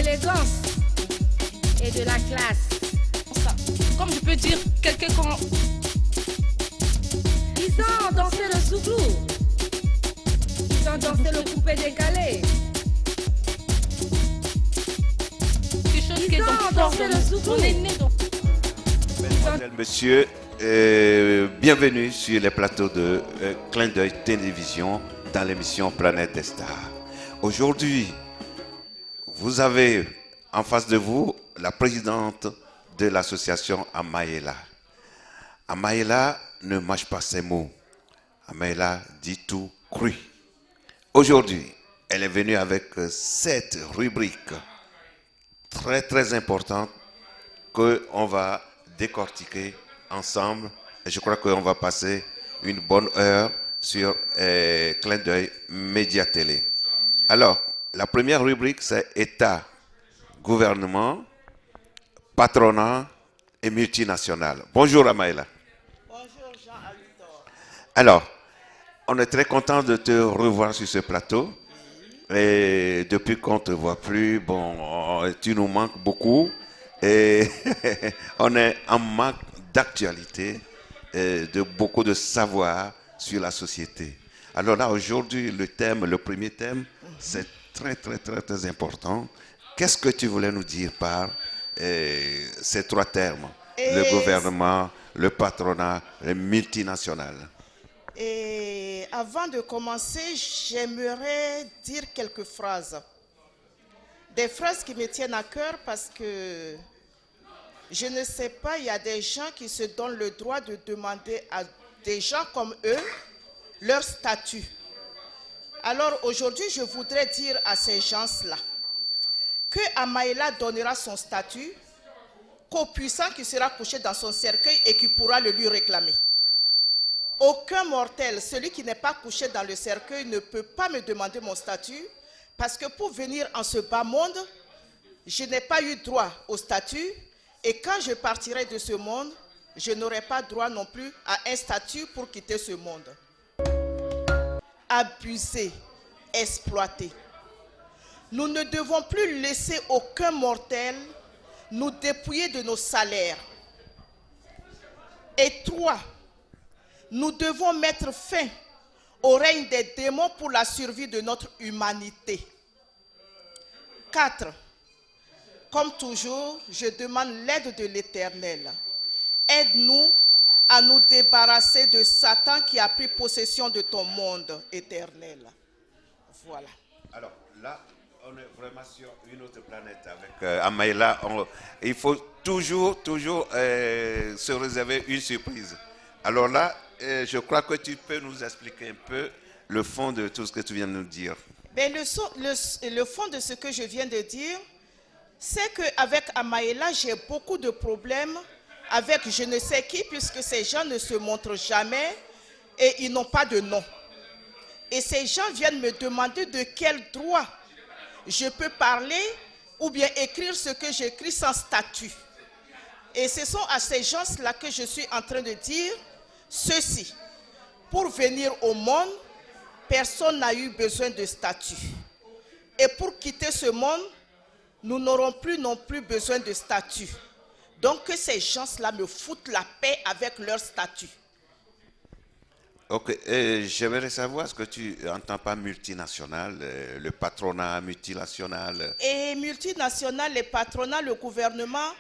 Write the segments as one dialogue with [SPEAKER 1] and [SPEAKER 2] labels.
[SPEAKER 1] l'élégance et de la classe.
[SPEAKER 2] Comme je peux dire, quelqu'un qu'on...
[SPEAKER 1] Ils ont dansé le souglou. Ils ont dansé le coupé décalé.
[SPEAKER 2] Quelque chose qui est
[SPEAKER 1] ont dansé le souglou.
[SPEAKER 2] On est né donc.
[SPEAKER 3] Mesdemoiselles, messieurs, bienvenue sur les plateaux de Clin d'œil Télévision dans l'émission Planète des Stars. Aujourd'hui, vous avez en face de vous la présidente de l'association Amaela. Amaela ne mâche pas ses mots. Amaela dit tout cru. Aujourd'hui, elle est venue avec 7 rubriques très très importantes qu'on va décortiquer ensemble. Et je crois qu'on va passer une bonne heure sur Clin d'œil Média Télé. Alors, la première rubrique, c'est État, gouvernement, patronat et multinational. Bonjour Amaela.
[SPEAKER 4] Bonjour Jean-Altor.
[SPEAKER 3] Alors, on est très content de te revoir sur ce plateau. Et depuis qu'on ne te voit plus, bon, tu nous manques beaucoup. Et on est en manque d'actualité, de beaucoup de savoir sur la société. Alors là, aujourd'hui, le premier thème, c'est très, très, très, très important. Qu'est-ce que tu voulais nous dire par ces 3 termes? Le gouvernement, le patronat, le multinational.
[SPEAKER 4] Et avant de commencer, j'aimerais dire quelques phrases. Des phrases qui me tiennent à cœur parce que je ne sais pas, il y a des gens qui se donnent le droit de demander à des gens comme eux leur statut. Alors aujourd'hui, je voudrais dire à ces gens-là que Amaela donnera son statut qu'au puissant qui sera couché dans son cercueil et qui pourra le lui réclamer. Aucun mortel, celui qui n'est pas couché dans le cercueil, ne peut pas me demander mon statut parce que pour venir en ce bas monde, je n'ai pas eu droit au statut et quand je partirai de ce monde, je n'aurai pas droit non plus à un statut pour quitter ce monde. Abuser, exploiter. Nous ne devons plus laisser aucun mortel nous dépouiller de nos salaires. Et 3, nous devons mettre fin au règne des démons pour la survie de notre humanité. 4, comme toujours, je demande l'aide de l'Éternel. Aide-nous à nous débarrasser de Satan qui a pris possession de ton monde éternel. Voilà.
[SPEAKER 3] Alors là, on est vraiment sur une autre planète avec Amaela. Il faut toujours se réserver une surprise. Alors là, je crois que tu peux nous expliquer un peu le fond de tout ce que tu viens de nous dire.
[SPEAKER 4] Mais le fond de ce que je viens de dire, c'est qu'avec Amaela, j'ai beaucoup de problèmes avec je ne sais qui, puisque ces gens ne se montrent jamais et ils n'ont pas de nom. Et ces gens viennent me demander de quel droit je peux parler ou bien écrire ce que j'écris sans statut. Et ce sont à ces gens-là que je suis en train de dire ceci. Pour venir au monde, personne n'a eu besoin de statut. Et pour quitter ce monde, nous n'aurons plus non plus besoin de statut. Donc que ces gens-là me foutent la paix avec leur statut.
[SPEAKER 3] Ok, j'aimerais savoir ce que tu entends par multinational, le patronat multinational.
[SPEAKER 4] Et multinational, les patronats, le gouvernement,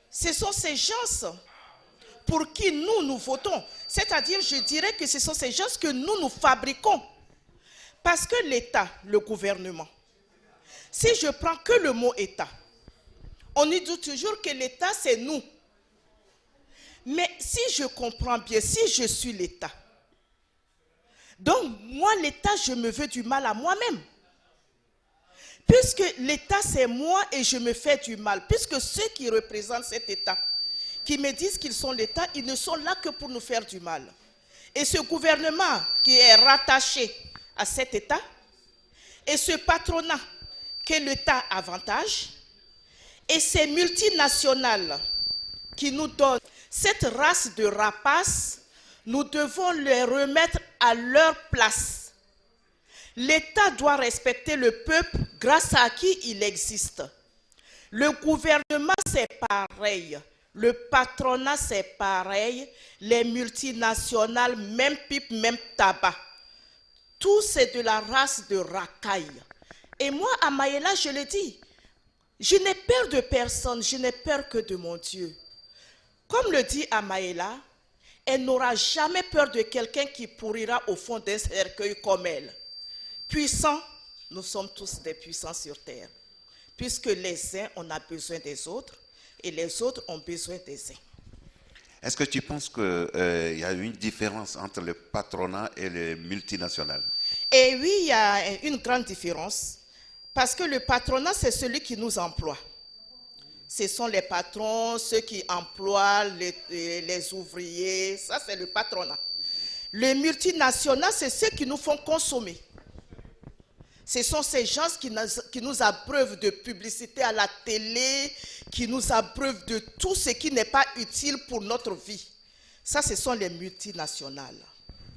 [SPEAKER 4] ce sont ces gens pour qui nous votons. C'est-à-dire, je dirais que ce sont ces gens que nous fabriquons. Parce que l'État, le gouvernement, si je prends que le mot État, on y dit toujours que l'État, c'est nous. Mais si je comprends bien, si je suis l'État, donc moi, l'État, je me veux du mal à moi-même. Puisque l'État, c'est moi et je me fais du mal. Puisque ceux qui représentent cet État, qui me disent qu'ils sont l'État, ils ne sont là que pour nous faire du mal. Et ce gouvernement qui est rattaché à cet État, et ce patronat que l'État avantage, et ces multinationales qui nous donnent cette race de rapaces, nous devons les remettre à leur place. L'État doit respecter le peuple grâce à qui il existe. Le gouvernement, c'est pareil. Le patronat, c'est pareil. Les multinationales, même pipe, même tabac. Tout, c'est de la race de racaille. Et moi, à Maïla, je le dis, je n'ai peur de personne, je n'ai peur que de mon Dieu. Comme le dit Amaïla, elle n'aura jamais peur de quelqu'un qui pourrira au fond d'un cercueil comme elle. Puissants, nous sommes tous des puissants sur terre. Puisque les uns, on a besoin des autres, et les autres ont besoin des uns.
[SPEAKER 3] Est-ce que tu penses qu'il y a une différence entre le patronat et les multinationales?
[SPEAKER 4] Et oui, il y a une grande différence. Parce que le patronat, c'est celui qui nous emploie. Ce sont les patrons, ceux qui emploient les ouvriers. Ça, c'est le patronat. Le multinational, c'est ceux qui nous font consommer. Ce sont ces gens qui nous abreuvent de publicité à la télé, qui nous abreuvent de tout ce qui n'est pas utile pour notre vie. Ça, ce sont les multinationales.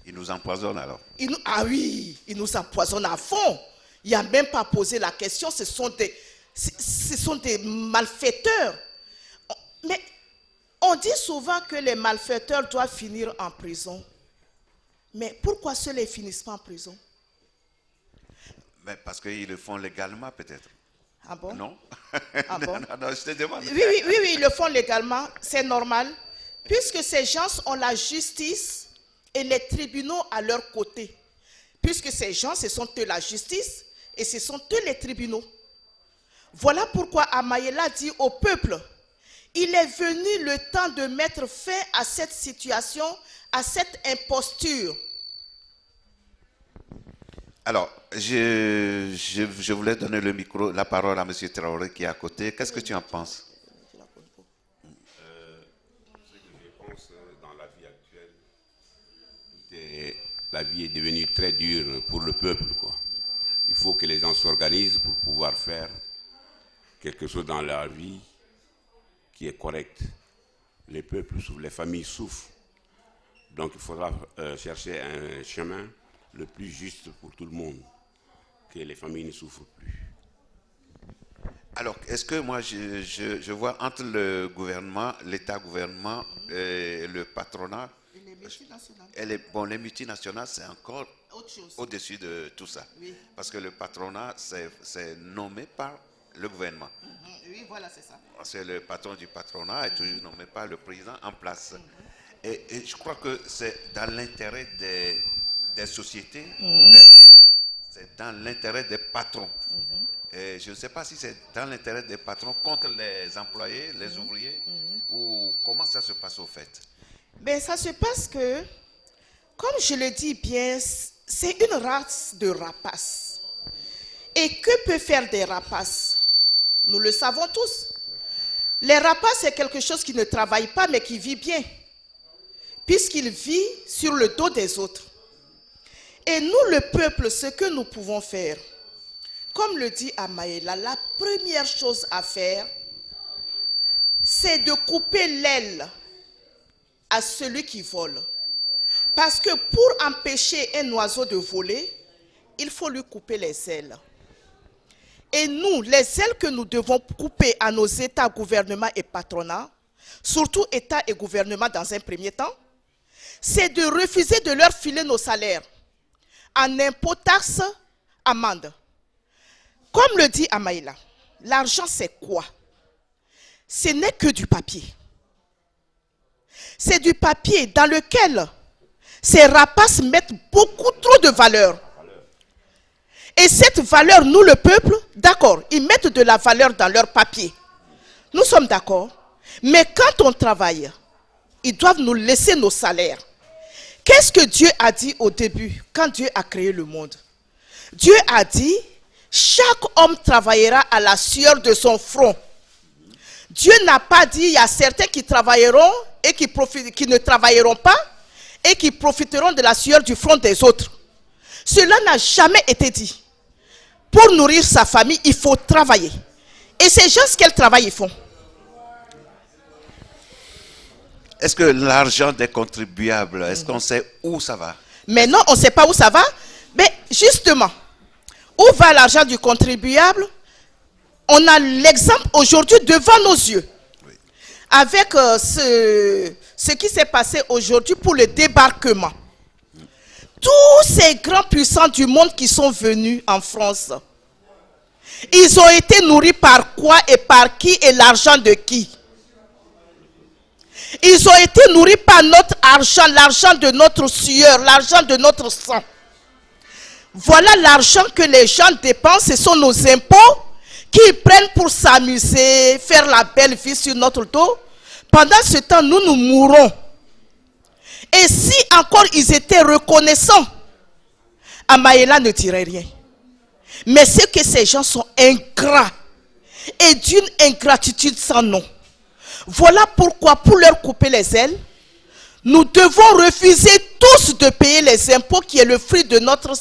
[SPEAKER 3] Ils nous empoisonnent alors?
[SPEAKER 4] Ah oui, ils nous empoisonnent à fond. Il n'y a même pas posé la question, ce sont des malfaiteurs. Mais on dit souvent que les malfaiteurs doivent finir en prison. Mais pourquoi ceux-là finissent pas en prison?
[SPEAKER 3] Mais parce qu'ils le font légalement peut-être.
[SPEAKER 4] Ah bon?
[SPEAKER 3] Non?
[SPEAKER 4] Ah bon?
[SPEAKER 3] non, je te demande.
[SPEAKER 4] Oui, ils le font légalement, c'est normal. Puisque ces gens ont la justice et les tribunaux à leur côté. Puisque ces gens, ce sont eux la justice et ce sont eux les tribunaux. Voilà pourquoi Amaïla dit au peuple, il est venu le temps de mettre fin à cette situation, à cette imposture.
[SPEAKER 3] Alors, je voulais donner la parole à M. Traoré qui est à côté. Qu'est-ce que tu en penses?
[SPEAKER 5] Ce que je pense dans la vie actuelle, la vie est devenue très dure pour le peuple, quoi. Il faut que les gens s'organisent pour pouvoir faire quelque chose dans leur vie qui est correct. Les peuples souffrent, les familles souffrent. Donc il faudra chercher un chemin le plus juste pour tout le monde, que les familles ne souffrent plus.
[SPEAKER 3] Alors, est-ce que moi, je vois entre le gouvernement, l'État-gouvernement et le patronat,
[SPEAKER 4] Et les multinationales.
[SPEAKER 3] les multinationales, c'est encore au-dessus de tout ça.
[SPEAKER 4] Oui.
[SPEAKER 3] Parce que le patronat, c'est nommé par le gouvernement.
[SPEAKER 4] Oui, voilà, c'est ça.
[SPEAKER 3] C'est le patron du patronat est toujours nommé par le président en place. Et je crois que c'est dans l'intérêt des sociétés, c'est dans l'intérêt des patrons. Et je ne sais pas si c'est dans l'intérêt des patrons contre les employés, les ouvriers, ou comment ça se passe au fait?
[SPEAKER 4] Ben, ça se passe que, comme je le dis bien, c'est une race de rapaces. Et que peut faire des rapaces? Nous le savons tous. Les rapaces, c'est quelque chose qui ne travaille pas, mais qui vit bien, puisqu'il vit sur le dos des autres. Et nous, le peuple, ce que nous pouvons faire, comme le dit Amaïla, la première chose à faire, c'est de couper l'aile à celui qui vole. Parce que pour empêcher un oiseau de voler, il faut lui couper les ailes. Et nous, les ailes que nous devons couper à nos États, gouvernements et patronats, surtout États et gouvernements dans un premier temps, c'est de refuser de leur filer nos salaires en impôts, taxes, amendes. Comme le dit Amaïla, l'argent c'est quoi? Ce n'est que du papier. C'est du papier dans lequel ces rapaces mettent beaucoup trop de valeur. Et cette valeur, nous le peuple, d'accord, ils mettent de la valeur dans leur papier. Nous sommes d'accord. Mais quand on travaille, ils doivent nous laisser nos salaires. Qu'est-ce que Dieu a dit au début, quand Dieu a créé le monde? Dieu a dit, chaque homme travaillera à la sueur de son front. Dieu n'a pas dit, il y a certains qui travailleront et qui ne travailleront pas et qui profiteront de la sueur du front des autres. Cela n'a jamais été dit. Pour nourrir sa famille, il faut travailler. Et ces gens, quel travail ils font?
[SPEAKER 3] Est-ce que l'argent des contribuables, est-ce qu'on sait où ça va?
[SPEAKER 4] Mais non, on ne sait pas où ça va. Mais justement, où va l'argent du contribuable? on a l'exemple aujourd'hui devant nos yeux. Avec ce qui s'est passé aujourd'hui pour le débarquement. Tous ces grands puissants du monde qui sont venus en France, ils ont été nourris par quoi et par qui et l'argent de qui? Ils ont été nourris par notre argent, l'argent de notre sueur, l'argent de notre sang. Voilà l'argent que les gens dépensent, ce sont nos impôts qu'ils prennent pour s'amuser, faire la belle vie sur notre dos. Pendant ce temps, nous mourrons. Et si encore ils étaient reconnaissants, Amaïla ne dirait rien. Mais c'est que ces gens sont ingrats et d'une ingratitude sans nom. Voilà pourquoi, pour leur couper les ailes, nous devons refuser tous de payer les impôts qui est le fruit de notre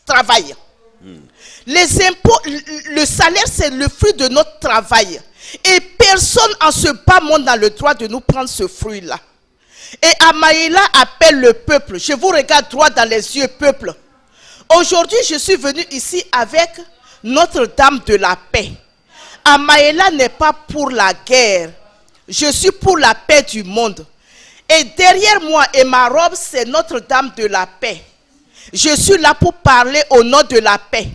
[SPEAKER 4] travail. Les impôts, le salaire, c'est le fruit de notre travail. Et personne en ce bas monde n'a le droit de nous prendre ce fruit-là. Et Amaïla appelle le peuple. Je vous regarde droit dans les yeux, peuple. Aujourd'hui, je suis venu ici avec Notre-Dame de la paix. Amaïla n'est pas pour la guerre. Je suis pour la paix du monde. Et derrière moi et ma robe, c'est Notre-Dame de la paix. Je suis là pour parler au nom de la paix.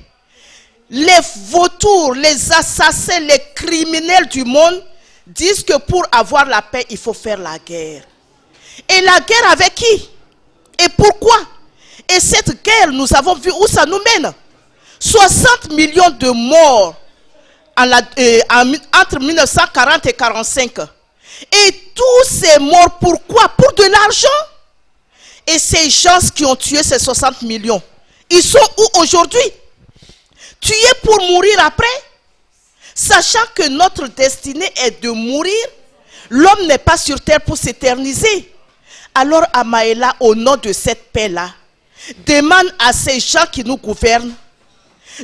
[SPEAKER 4] Les vautours, les assassins, les criminels du monde disent que pour avoir la paix, il faut faire la guerre. Et la guerre avec qui? Et pourquoi? Et cette guerre, nous avons vu où ça nous mène. 60 millions de morts entre 1940 et 1945. Et tous ces morts, pourquoi? Pour de l'argent. Et ces gens qui ont tué ces 60 millions, ils sont où aujourd'hui? Tués pour mourir après? Sachant que notre destinée est de mourir, l'homme n'est pas sur terre pour s'éterniser. Alors Amaïla, au nom de cette paix-là, demande à ces gens qui nous gouvernent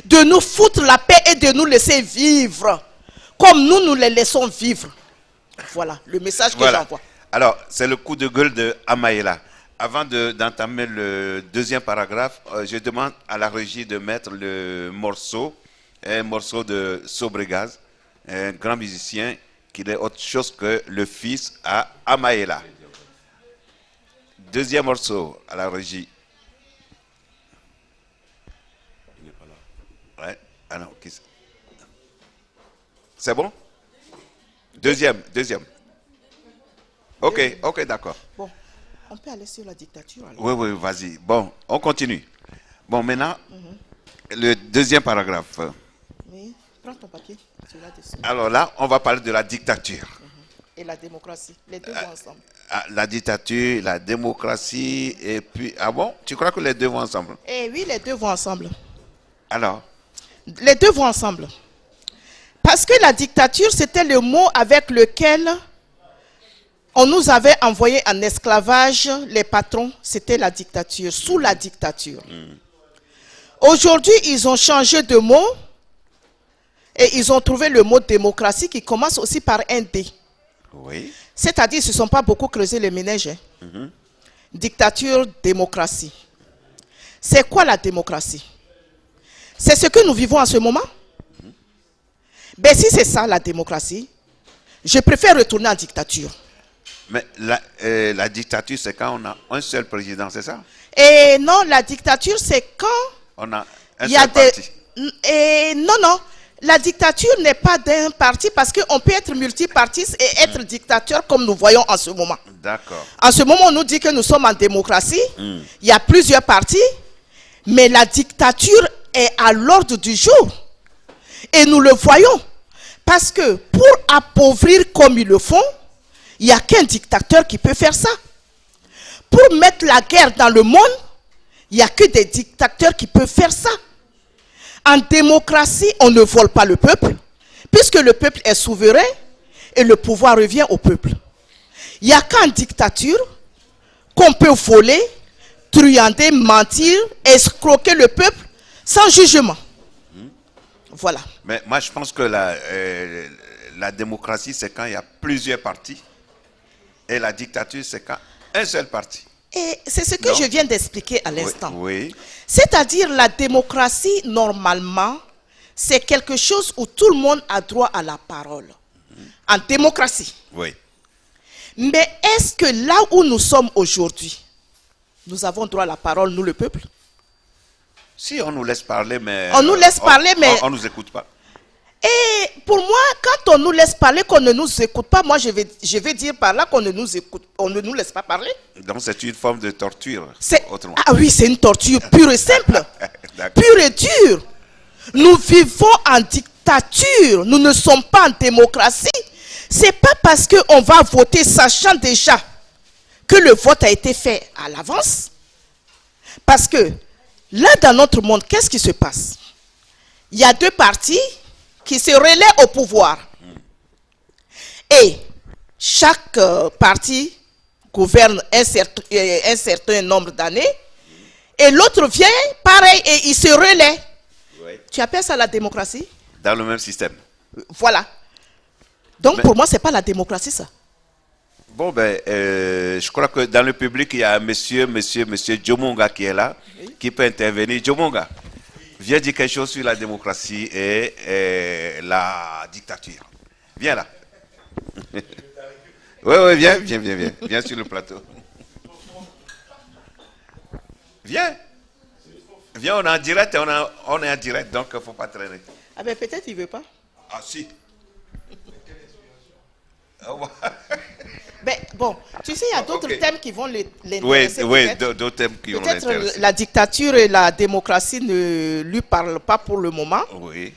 [SPEAKER 4] de nous foutre la paix et de nous laisser vivre comme nous les laissons vivre. Voilà le message que j'envoie.
[SPEAKER 3] Alors, c'est le coup de gueule de Amaïla. Avant d'entamer le deuxième paragraphe, je demande à la régie de mettre le morceau, un morceau de Sobregaz, un grand musicien qui n'est autre chose que le fils à Amaïla. Deuxième morceau à la régie. Il n'est pas là. Ouais. Ah non, c'est bon? Deuxième. Ok, d'accord.
[SPEAKER 4] Bon, on peut aller sur la dictature alors.
[SPEAKER 3] Oui, vas-y. Bon, on continue. Bon, maintenant, le deuxième paragraphe.
[SPEAKER 4] Oui, prends ton papier.
[SPEAKER 3] Alors là, on va parler de la dictature.
[SPEAKER 4] Et la démocratie, les deux vont ensemble.
[SPEAKER 3] La dictature, la démocratie, et puis... Ah bon? Tu crois que les deux vont ensemble?
[SPEAKER 4] Eh oui, les deux vont ensemble.
[SPEAKER 3] Alors?
[SPEAKER 4] Les deux vont ensemble. Parce que la dictature, c'était le mot avec lequel on nous avait envoyé en esclavage les patrons. C'était la dictature, sous la dictature. Aujourd'hui, ils ont changé de mot et ils ont trouvé le mot démocratie qui commence aussi par un D.
[SPEAKER 3] Oui.
[SPEAKER 4] C'est-à-dire, ils ne se sont pas beaucoup creusé les ménages. Dictature, démocratie. C'est quoi la démocratie? C'est ce que nous vivons en ce moment? Ben si c'est ça la démocratie, je préfère retourner en dictature.
[SPEAKER 3] Mais la dictature, c'est quand on a un seul président, c'est ça?
[SPEAKER 4] Et non, la dictature, c'est quand
[SPEAKER 3] on a un seul parti.
[SPEAKER 4] Et non, la dictature n'est pas d'un parti parce qu'on peut être multipartiste et être dictateur comme nous voyons en ce moment.
[SPEAKER 3] D'accord.
[SPEAKER 4] En ce moment, on nous dit que nous sommes en démocratie. Il y a plusieurs partis, mais la dictature est à l'ordre du jour. Et nous le voyons. Parce que pour appauvrir comme ils le font, il n'y a qu'un dictateur qui peut faire ça. Pour mettre la guerre dans le monde, il n'y a que des dictateurs qui peuvent faire ça. En démocratie, on ne vole pas le peuple, puisque le peuple est souverain et le pouvoir revient au peuple. Il n'y a qu'en dictature qu'on peut voler, truander, mentir, escroquer le peuple sans jugement. Voilà.
[SPEAKER 3] Mais moi, je pense que la démocratie, c'est quand il y a plusieurs partis. Et la dictature, c'est quand un seul parti.
[SPEAKER 4] Et c'est ce que je viens d'expliquer à l'instant.
[SPEAKER 3] Oui.
[SPEAKER 4] C'est-à-dire la démocratie, normalement, c'est quelque chose où tout le monde a droit à la parole. En démocratie.
[SPEAKER 3] Oui.
[SPEAKER 4] Mais est-ce que là où nous sommes aujourd'hui, nous avons droit à la parole, nous le peuple?
[SPEAKER 3] Si on nous laisse parler, mais...
[SPEAKER 4] On nous laisse parler, mais...
[SPEAKER 3] On nous écoute pas.
[SPEAKER 4] Et pour moi, quand on nous laisse parler, qu'on ne nous écoute pas, moi je vais dire par là qu'on ne nous écoute, on ne nous laisse pas parler.
[SPEAKER 3] Donc c'est une forme de torture. Autrement.
[SPEAKER 4] Ah oui, c'est une torture pure et simple.
[SPEAKER 3] D'accord.
[SPEAKER 4] Pure et dure. Nous vivons en dictature, nous ne sommes pas en démocratie. C'est pas parce qu'on va voter sachant déjà que le vote a été fait à l'avance. Parce que là, dans notre monde, qu'est-ce qui se passe? Il y a deux partis qui se relaient au pouvoir. Et chaque parti gouverne un certain nombre d'années. Et l'autre vient, pareil, et il se relaie.
[SPEAKER 3] Oui.
[SPEAKER 4] Tu appelles ça la démocratie?
[SPEAKER 3] Dans le même système.
[SPEAKER 4] Voilà. Donc
[SPEAKER 3] Mais,
[SPEAKER 4] pour moi, ce n'est pas la démocratie, ça.
[SPEAKER 3] Bon, ben, je crois que dans le public, il y a monsieur Djomonga qui est là, qui peut intervenir. Djomonga, viens dire quelque chose sur la démocratie et la dictature. Viens là. Oui, viens. Viens sur le plateau. Viens, on est en direct, on est en direct, donc il ne faut pas traîner.
[SPEAKER 4] Ah ben peut-être il ne veut pas.
[SPEAKER 3] Ah si.
[SPEAKER 4] Ben, bon, tu sais, il y a d'autres
[SPEAKER 3] Ok.
[SPEAKER 4] thèmes qui vont l'intéresser.
[SPEAKER 3] Oui, d'autres thèmes qui vont
[SPEAKER 4] Peut-être
[SPEAKER 3] l'intéresser.
[SPEAKER 4] la dictature et la démocratie ne lui parlent pas pour le moment.
[SPEAKER 3] Oui.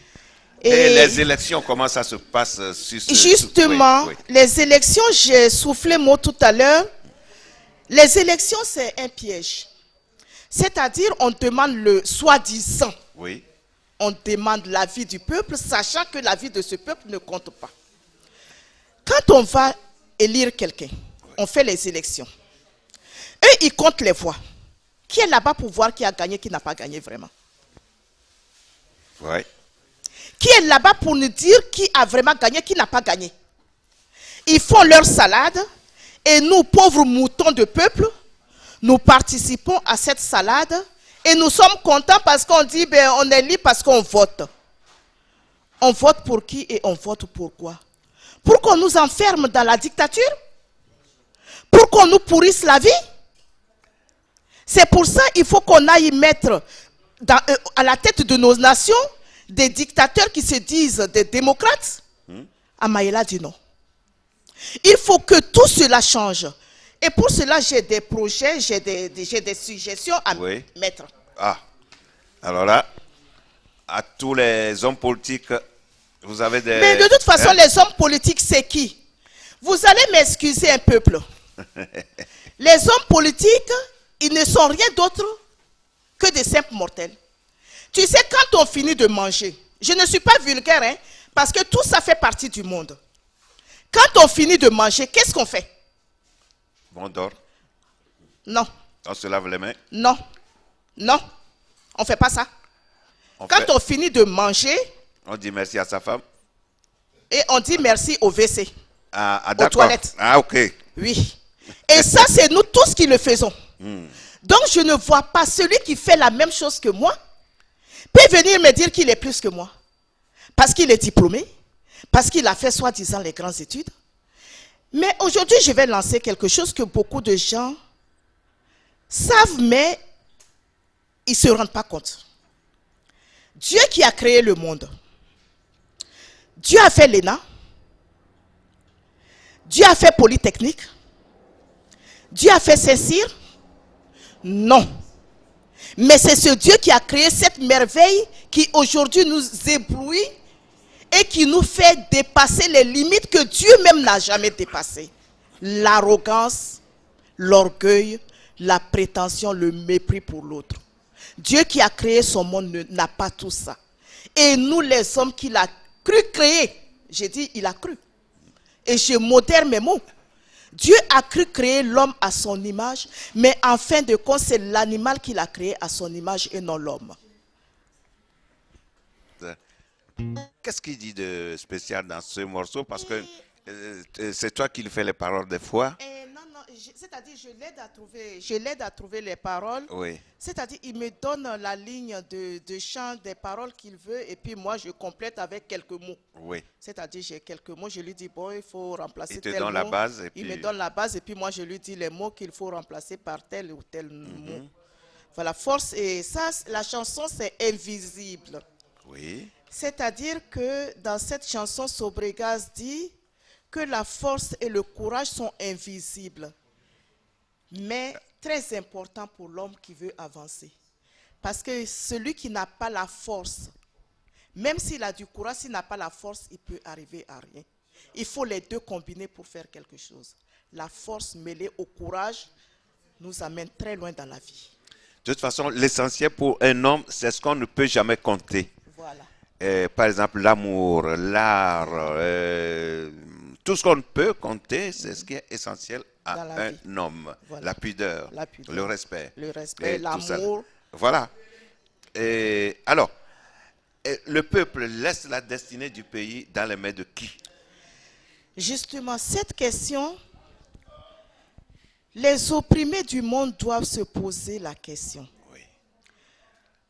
[SPEAKER 4] Et
[SPEAKER 3] Et les élections, comment ça se passe sur ce...
[SPEAKER 4] justement,
[SPEAKER 3] Oui.
[SPEAKER 4] les élections, j'ai soufflé mot tout à l'heure. Les élections, c'est un piège. C'est-à-dire, on demande le soi-disant.
[SPEAKER 3] Oui.
[SPEAKER 4] On demande l'avis du peuple, sachant que l'avis de ce peuple ne compte pas. Quand on va élire quelqu'un, on fait les élections. Eux, ils comptent les voix. Qui est là-bas pour voir qui a gagné, qui n'a pas gagné vraiment?
[SPEAKER 3] Oui.
[SPEAKER 4] Qui est là-bas pour nous dire qui a vraiment gagné, qui n'a pas gagné? Ils font leur salade et nous, pauvres moutons de peuple, nous participons à cette salade et nous sommes contents parce qu'on dit ben, on est libre parce qu'on vote. On vote pour qui et on vote pourquoi? Pour qu'on nous enferme dans la dictature? Pour qu'on nous pourrisse la vie? C'est pour ça qu'il faut qu'on aille mettre à la tête de nos nations des dictateurs qui se disent des démocrates. Amaïla dit non. Il faut que tout cela change. Et pour cela, j'ai des projets, j'ai des suggestions à mettre.
[SPEAKER 3] Ah, alors là, à tous les hommes politiques, vous avez des...
[SPEAKER 4] Mais de toute façon, les hommes politiques, c'est qui? Vous allez m'excuser un peuple. Les hommes politiques, ils ne sont rien d'autre que des simples mortels. Tu sais, quand on finit de manger, je ne suis pas vulgaire, hein, parce que tout ça fait partie du monde. Quand on finit de manger, qu'est-ce qu'on fait?
[SPEAKER 3] On dort,
[SPEAKER 4] Non,
[SPEAKER 3] on se lave les mains.
[SPEAKER 4] non, non, on ne fait pas ça. Quand on finit de manger,
[SPEAKER 3] on dit merci à sa femme.
[SPEAKER 4] et on dit merci au WC,
[SPEAKER 3] Ah,
[SPEAKER 4] aux
[SPEAKER 3] d'accord.
[SPEAKER 4] toilettes.
[SPEAKER 3] Ah, ok.
[SPEAKER 4] Oui. Et ça, c'est nous tous qui le faisons. Donc, je ne vois pas celui qui fait la même chose que moi peut venir me dire qu'il est plus que moi. Parce qu'il est diplômé, parce qu'il a fait soi-disant les grandes études. Mais aujourd'hui, je vais lancer quelque chose que beaucoup de gens savent, mais ils ne se rendent pas compte. Dieu qui a créé le monde, Dieu a fait l'ENA, Dieu a fait Polytechnique, Dieu a fait Saint-Cyr? Non. Mais c'est ce Dieu qui a créé cette merveille qui aujourd'hui nous éblouit et qui nous fait dépasser les limites que Dieu même n'a jamais dépassées. L'arrogance, l'orgueil, la prétention, le mépris pour l'autre. Dieu qui a créé son monde n'a pas tout ça. Et nous les hommes qu'il a cru créer, j'ai dit il a cru. Et je modère mes mots. Dieu a cru créer l'homme à son image, mais en fin de compte, c'est l'animal qu'il a créé à son image et non l'homme.
[SPEAKER 3] Qu'est-ce qu'il dit de spécial dans ce morceau? Parce que c'est toi qui lui fais les paroles des fois.
[SPEAKER 4] Non, c'est-à-dire je l'aide à trouver les paroles.
[SPEAKER 3] Oui.
[SPEAKER 4] C'est-à-dire il me donne la ligne de chant des paroles qu'il veut et puis moi je complète avec quelques mots.
[SPEAKER 3] Oui.
[SPEAKER 4] C'est-à-dire j'ai quelques mots, je lui dis bon il faut remplacer
[SPEAKER 3] Il te
[SPEAKER 4] tel
[SPEAKER 3] donne
[SPEAKER 4] mot.
[SPEAKER 3] la base et
[SPEAKER 4] Il
[SPEAKER 3] puis...
[SPEAKER 4] me donne la base et puis moi je lui dis les mots qu'il faut remplacer par tel ou tel mot. Voilà, force et ça la chanson c'est invisible.
[SPEAKER 3] Oui.
[SPEAKER 4] C'est-à-dire que dans cette chanson Sobregas dit que la force et le courage sont invisibles, mais très importants pour l'homme qui veut avancer. Parce que celui qui n'a pas la force, même s'il a du courage, s'il n'a pas la force, il peut arriver à rien. Il faut les deux combiner pour faire quelque chose. La force mêlée au courage nous amène très loin dans la vie.
[SPEAKER 3] De toute façon, l'essentiel pour un homme, c'est ce qu'on ne peut jamais compter.
[SPEAKER 4] Voilà.
[SPEAKER 3] Par exemple, l'amour, l'art, tout ce qu'on peut compter, c'est ce qui est essentiel à un homme. Voilà. La pudeur, le respect,
[SPEAKER 4] l'amour.
[SPEAKER 3] Voilà. Alors, le peuple laisse la destinée du pays dans les mains de qui?
[SPEAKER 4] Justement, cette question, les opprimés du monde doivent se poser la question.
[SPEAKER 3] Oui.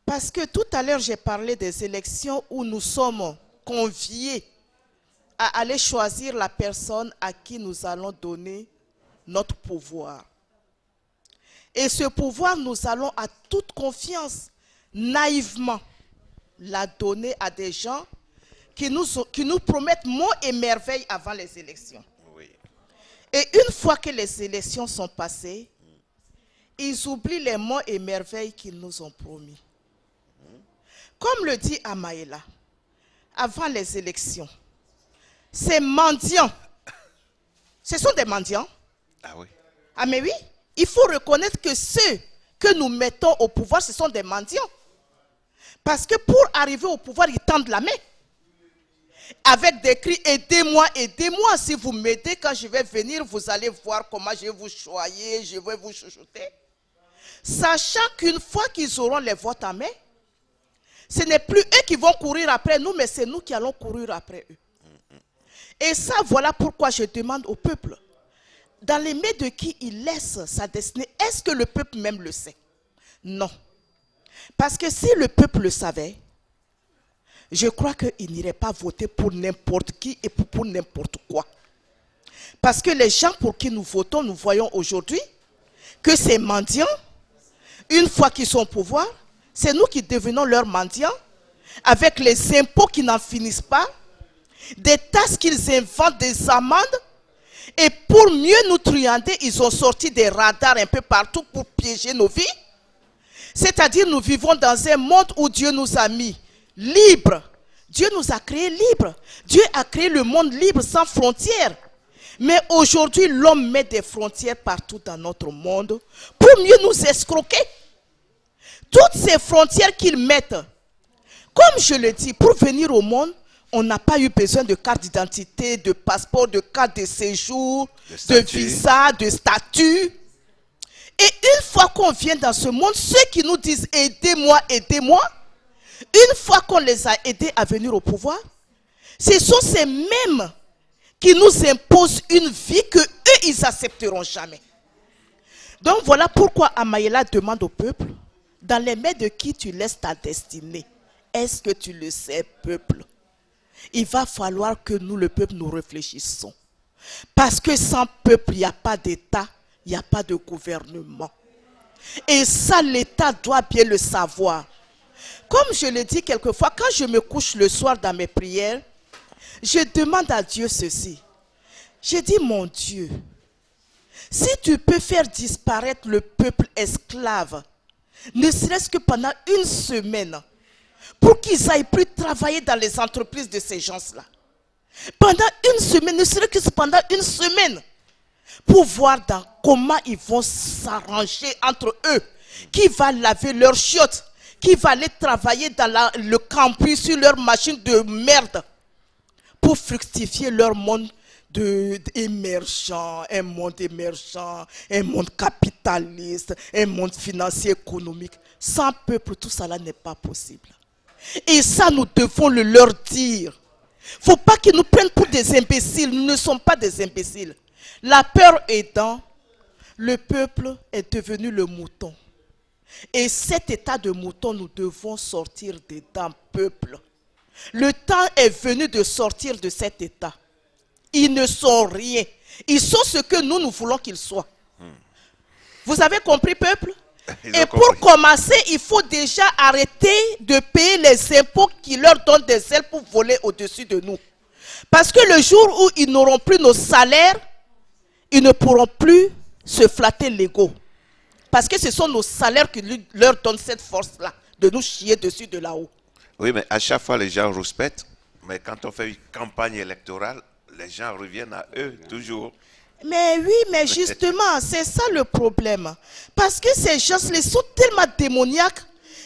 [SPEAKER 4] Parce que tout à l'heure, j'ai parlé des élections où nous sommes conviés à aller choisir la personne à qui nous allons donner notre pouvoir. Et ce pouvoir, nous allons à toute confiance, naïvement, la donner à des gens qui nous promettent monts et merveilles avant les élections.
[SPEAKER 3] Oui.
[SPEAKER 4] Et une fois que les élections sont passées, ils oublient les monts et merveilles qu'ils nous ont promis. Comme le dit Amaïla, avant les élections, ces mendiants, ce sont des mendiants.
[SPEAKER 3] Ah oui.
[SPEAKER 4] Ah mais oui, il faut reconnaître que ceux que nous mettons au pouvoir, ce sont des mendiants. Parce que pour arriver au pouvoir, ils tendent la main. Avec des cris, aidez-moi, aidez-moi. Si vous m'aidez, quand je vais venir, vous allez voir comment je vais vous choyer, je vais vous chouchouter. Sachant qu'une fois qu'ils auront les votes en main, ce n'est plus eux qui vont courir après nous, mais c'est nous qui allons courir après eux. Et ça, voilà pourquoi je demande au peuple, dans les mains de qui il laisse sa destinée, est-ce que le peuple même le sait? Non. Parce que si le peuple le savait, je crois qu'il n'irait pas voter pour n'importe qui et pour n'importe quoi. Parce que les gens pour qui nous votons, nous voyons aujourd'hui que ces mendiants, une fois qu'ils sont au pouvoir, c'est nous qui devenons leurs mendiants, avec les impôts qui n'en finissent pas, des tasses qu'ils inventent, des amendes, et pour mieux nous truander, ils ont sorti des radars un peu partout pour piéger nos vies. C'est-à-dire nous vivons dans un monde où Dieu nous a mis libres. Dieu nous a créés libres. Dieu a créé le monde libre sans frontières. Mais aujourd'hui, l'homme met des frontières partout dans notre monde pour mieux nous escroquer. Toutes ces frontières qu'ils mettent, comme je le dis, pour venir au monde, on n'a pas eu besoin de carte d'identité, de passeport, de carte de séjour, de visa, de statut. Et une fois qu'on vient dans ce monde, ceux qui nous disent « aidez-moi, aidez-moi », une fois qu'on les a aidés à venir au pouvoir, ce sont ces mêmes qui nous imposent une vie que eux, ils n'accepteront jamais. Donc voilà pourquoi Amaïla demande au peuple, dans les mains de qui tu laisses ta destinée? Est-ce que tu le sais, peuple? Il va falloir que nous, le peuple, nous réfléchissons. Parce que sans peuple, il n'y a pas d'État, il n'y a pas de gouvernement. Et ça, l'État doit bien le savoir. Comme je le dis quelquefois, quand je me couche le soir dans mes prières, je demande à Dieu ceci. Je dis, mon Dieu, si tu peux faire disparaître le peuple esclave, ne serait-ce que pendant une semaine, pour qu'ils aillent plus travailler dans les entreprises de ces gens-là. Pendant une semaine, ne serait-ce que pendant une semaine, pour voir dans comment ils vont s'arranger entre eux, qui va laver leurs chiottes, qui va aller travailler dans le campus sur leur machine de merde, pour fructifier leur monde émergent, un monde émergent, un monde capitaliste, un monde financier économique. Sans peuple, tout cela n'est pas possible. Et ça, nous devons le leur dire. Il ne faut pas qu'ils nous prennent pour des imbéciles. Nous ne sommes pas des imbéciles. La peur aidant, Le peuple est devenu le mouton. Et cet état de mouton, nous devons sortir dedans, peuple. Le temps est venu de sortir de cet état. Ils ne sont rien. Ils sont ce que nous voulons qu'ils soient. Vous avez compris, peuple? Et pour commencer, il faut déjà arrêter de payer les impôts qui leur donnent des ailes pour voler au-dessus de nous. Parce que le jour où ils n'auront plus nos salaires, ils ne pourront plus se flatter l'ego. Parce que ce sont nos salaires qui leur donnent cette force-là, de nous chier dessus de là-haut.
[SPEAKER 3] Oui, mais à chaque fois, les gens rouspètent. Mais quand on fait une campagne électorale, les gens reviennent à eux, toujours.
[SPEAKER 4] Mais oui, mais justement, c'est ça le problème. Parce que ces gens-là sont tellement démoniaques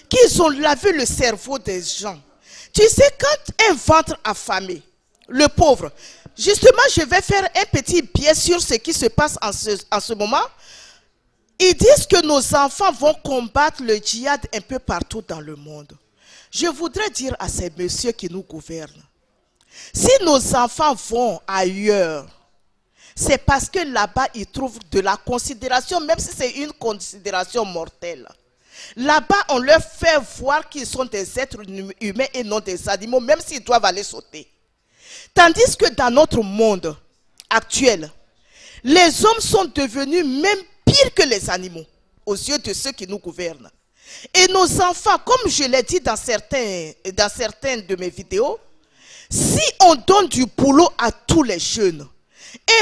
[SPEAKER 4] qu'ils ont lavé le cerveau des gens. Tu sais, quand un ventre affamé, le pauvre, justement, je vais faire un petit biais sur ce qui se passe en ce moment. Ils disent que nos enfants vont combattre le djihad un peu partout dans le monde. Je voudrais dire à ces messieurs qui nous gouvernent, si nos enfants vont ailleurs, c'est parce que là-bas, ils trouvent de la considération, même si c'est une considération mortelle. Là-bas, on leur fait voir qu'ils sont des êtres humains et non des animaux, même s'ils doivent aller sauter. Tandis que dans notre monde actuel, les hommes sont devenus même pires que les animaux, aux yeux de ceux qui nous gouvernent. Et nos enfants, comme je l'ai dit dans certaines de mes vidéos, si on donne du boulot à tous les jeunes,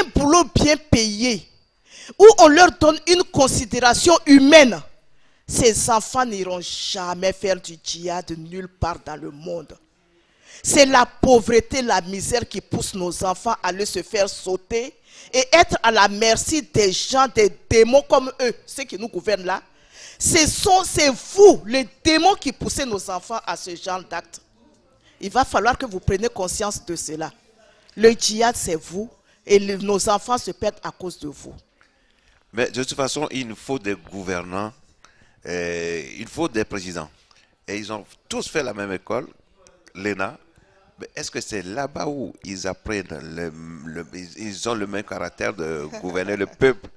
[SPEAKER 4] un boulot bien payé, où on leur donne une considération humaine, ces enfants n'iront jamais faire du djihad nulle part dans le monde. C'est la pauvreté, la misère qui pousse nos enfants à aller se faire sauter et être à la merci des gens, des démons comme eux, ceux qui nous gouvernent là. C'est vous, les démons, qui poussez nos enfants à ce genre d'acte. Il va falloir que vous preniez conscience de cela. Le djihad, c'est vous, et nos enfants se perdent à cause de vous.
[SPEAKER 3] Mais de toute façon, il nous faut des gouvernants, il faut des présidents. Et ils ont tous fait la même école, l'ENA. Mais est-ce que c'est là-bas où ils apprennent, ils ont le même caractère de gouverner le peuple?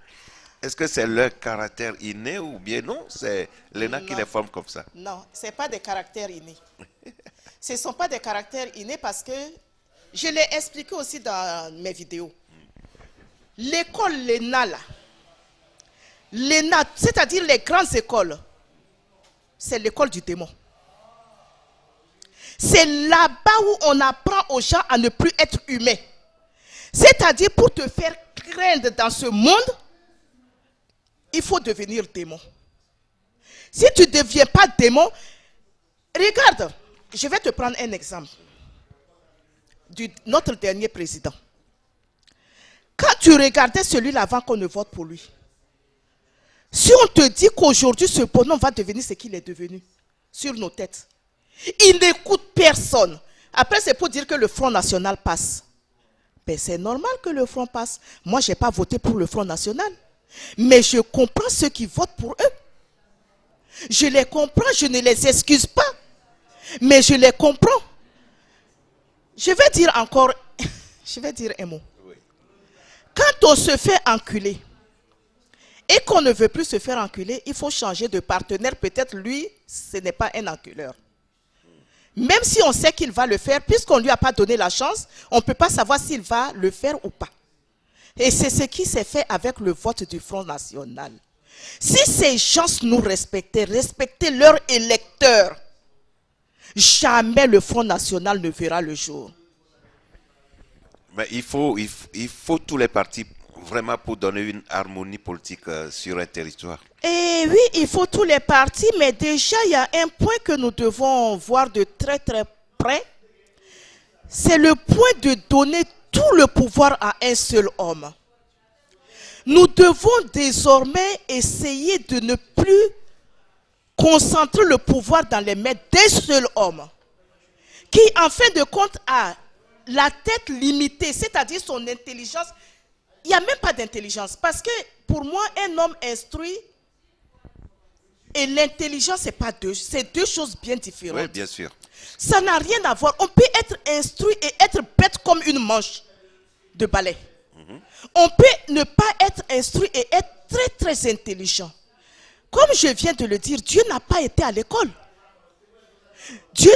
[SPEAKER 3] Est-ce que c'est leur caractère inné ou bien non? C'est l'ENA qui les forme comme ça?
[SPEAKER 4] Non, ce n'est pas des caractères innés. Ce ne sont pas des caractères innés parce que, je l'ai expliqué aussi dans mes vidéos. L'école l'ENA, là, l'ENA, c'est-à-dire les grandes écoles, c'est l'école du démon. C'est là-bas où on apprend aux gens à ne plus être humains. C'est-à-dire, pour te faire craindre dans ce monde, il faut devenir démon. Si tu ne deviens pas démon, regarde, je vais te prendre un exemple. Notre dernier président. Quand tu regardais celui-là avant qu'on ne vote pour lui, si on te dit qu'aujourd'hui ce bonhomme va devenir ce qu'il est devenu, sur nos têtes, il n'écoute personne. Après, c'est pour dire que le Front National passe. Ben, c'est normal que le Front passe. Moi, je n'ai pas voté pour le Front National. Mais je comprends ceux qui votent pour eux. Je les comprends, je ne les excuse pas. Mais je les comprends. Je vais dire encore, je vais dire un mot. Quand on se fait enculer et qu'on ne veut plus se faire enculer, il faut changer de partenaire. Peut-être lui, ce n'est pas un enculeur. Même si on sait qu'il va le faire, puisqu'on ne lui a pas donné la chance, on ne peut pas savoir s'il va le faire ou pas. Et c'est ce qui s'est fait avec le vote du Front National. Si ces gens nous respectaient leurs électeurs, jamais le Front National ne verra le jour.
[SPEAKER 3] Mais il faut tous les partis vraiment pour donner une harmonie politique sur un territoire.
[SPEAKER 4] Et oui, il faut tous les partis, mais déjà il y a un point que nous devons voir de très très près. C'est le point de donner tout le pouvoir à un seul homme. Nous devons désormais essayer de ne plus concentrer le pouvoir dans les mains d'un seul homme, qui en fin de compte a la tête limitée, c'est-à-dire son intelligence. Il n'y a même pas d'intelligence, parce que pour moi, un homme instruit et l'intelligence, c'est deux choses bien différentes.
[SPEAKER 3] Oui, bien sûr.
[SPEAKER 4] Ça n'a rien à voir. On peut être instruit et être bête comme une manche de balai. On peut ne pas être instruit et être très très intelligents. Comme je viens de le dire, Dieu n'a pas été à l'école. Dieu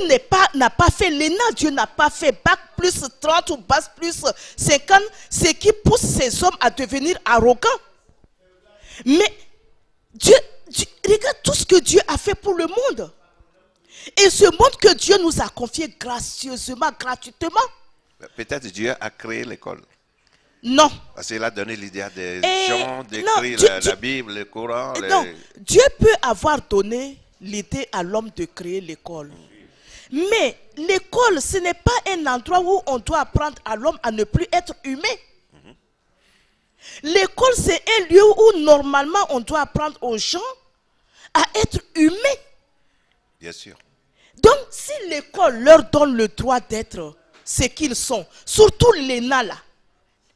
[SPEAKER 4] n'a pas fait l'ENA, Dieu n'a pas fait bac plus 30 ou bac plus 50, ce qui pousse ces hommes à devenir arrogants. Mais Dieu, regarde tout ce que Dieu a fait pour le monde. Et ce monde que Dieu nous a confié gracieusement, gratuitement.
[SPEAKER 3] Peut-être Dieu a créé l'école.
[SPEAKER 4] Non.
[SPEAKER 3] Parce qu'il a donné l'idée à des gens d'écrire la Bible, le Coran.
[SPEAKER 4] Non, Dieu peut avoir donné l'idée à l'homme de créer l'école. Mais l'école, ce n'est pas un endroit où on doit apprendre à l'homme à ne plus être humain. L'école, c'est un lieu où normalement on doit apprendre aux gens à être humains.
[SPEAKER 3] Bien sûr.
[SPEAKER 4] Donc, si l'école leur donne le droit d'être ce qu'ils sont, surtout l'ENA là,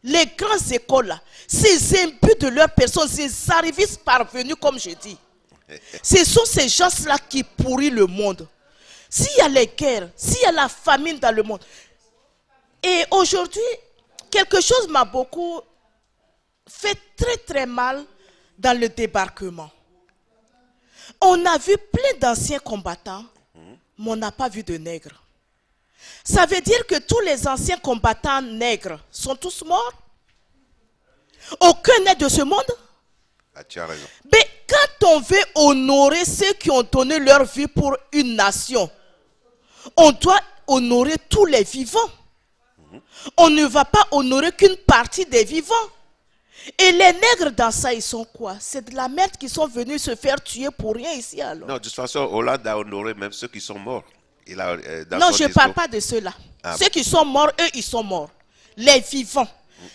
[SPEAKER 4] les grandes écoles là, ces imbus de leur personne, ces arrivistes parvenus comme je dis, ce sont ces gens-là qui pourrissent le monde. S'il y a les guerres, s'il y a la famine dans le monde. Et aujourd'hui, quelque chose m'a beaucoup fait très très mal dans le débarquement. On a vu plein d'anciens combattants, mais on n'a pas vu de nègres. Ça veut dire que tous les anciens combattants nègres sont tous morts? Aucun n'est de ce monde?
[SPEAKER 3] Ah, tu as raison.
[SPEAKER 4] Mais quand on veut honorer ceux qui ont donné leur vie pour une nation, on doit honorer tous les vivants. On ne va pas honorer qu'une partie des vivants. Et les nègres dans ça, ils sont quoi? C'est de la merde qui sont venus se faire tuer pour rien ici alors.
[SPEAKER 3] Non, de toute façon, Hollande a honoré même ceux qui sont morts. Il a,
[SPEAKER 4] non, je ne parle pas de ceux-là.
[SPEAKER 3] Ah,
[SPEAKER 4] ceux qui sont morts, eux, ils sont morts. Les vivants.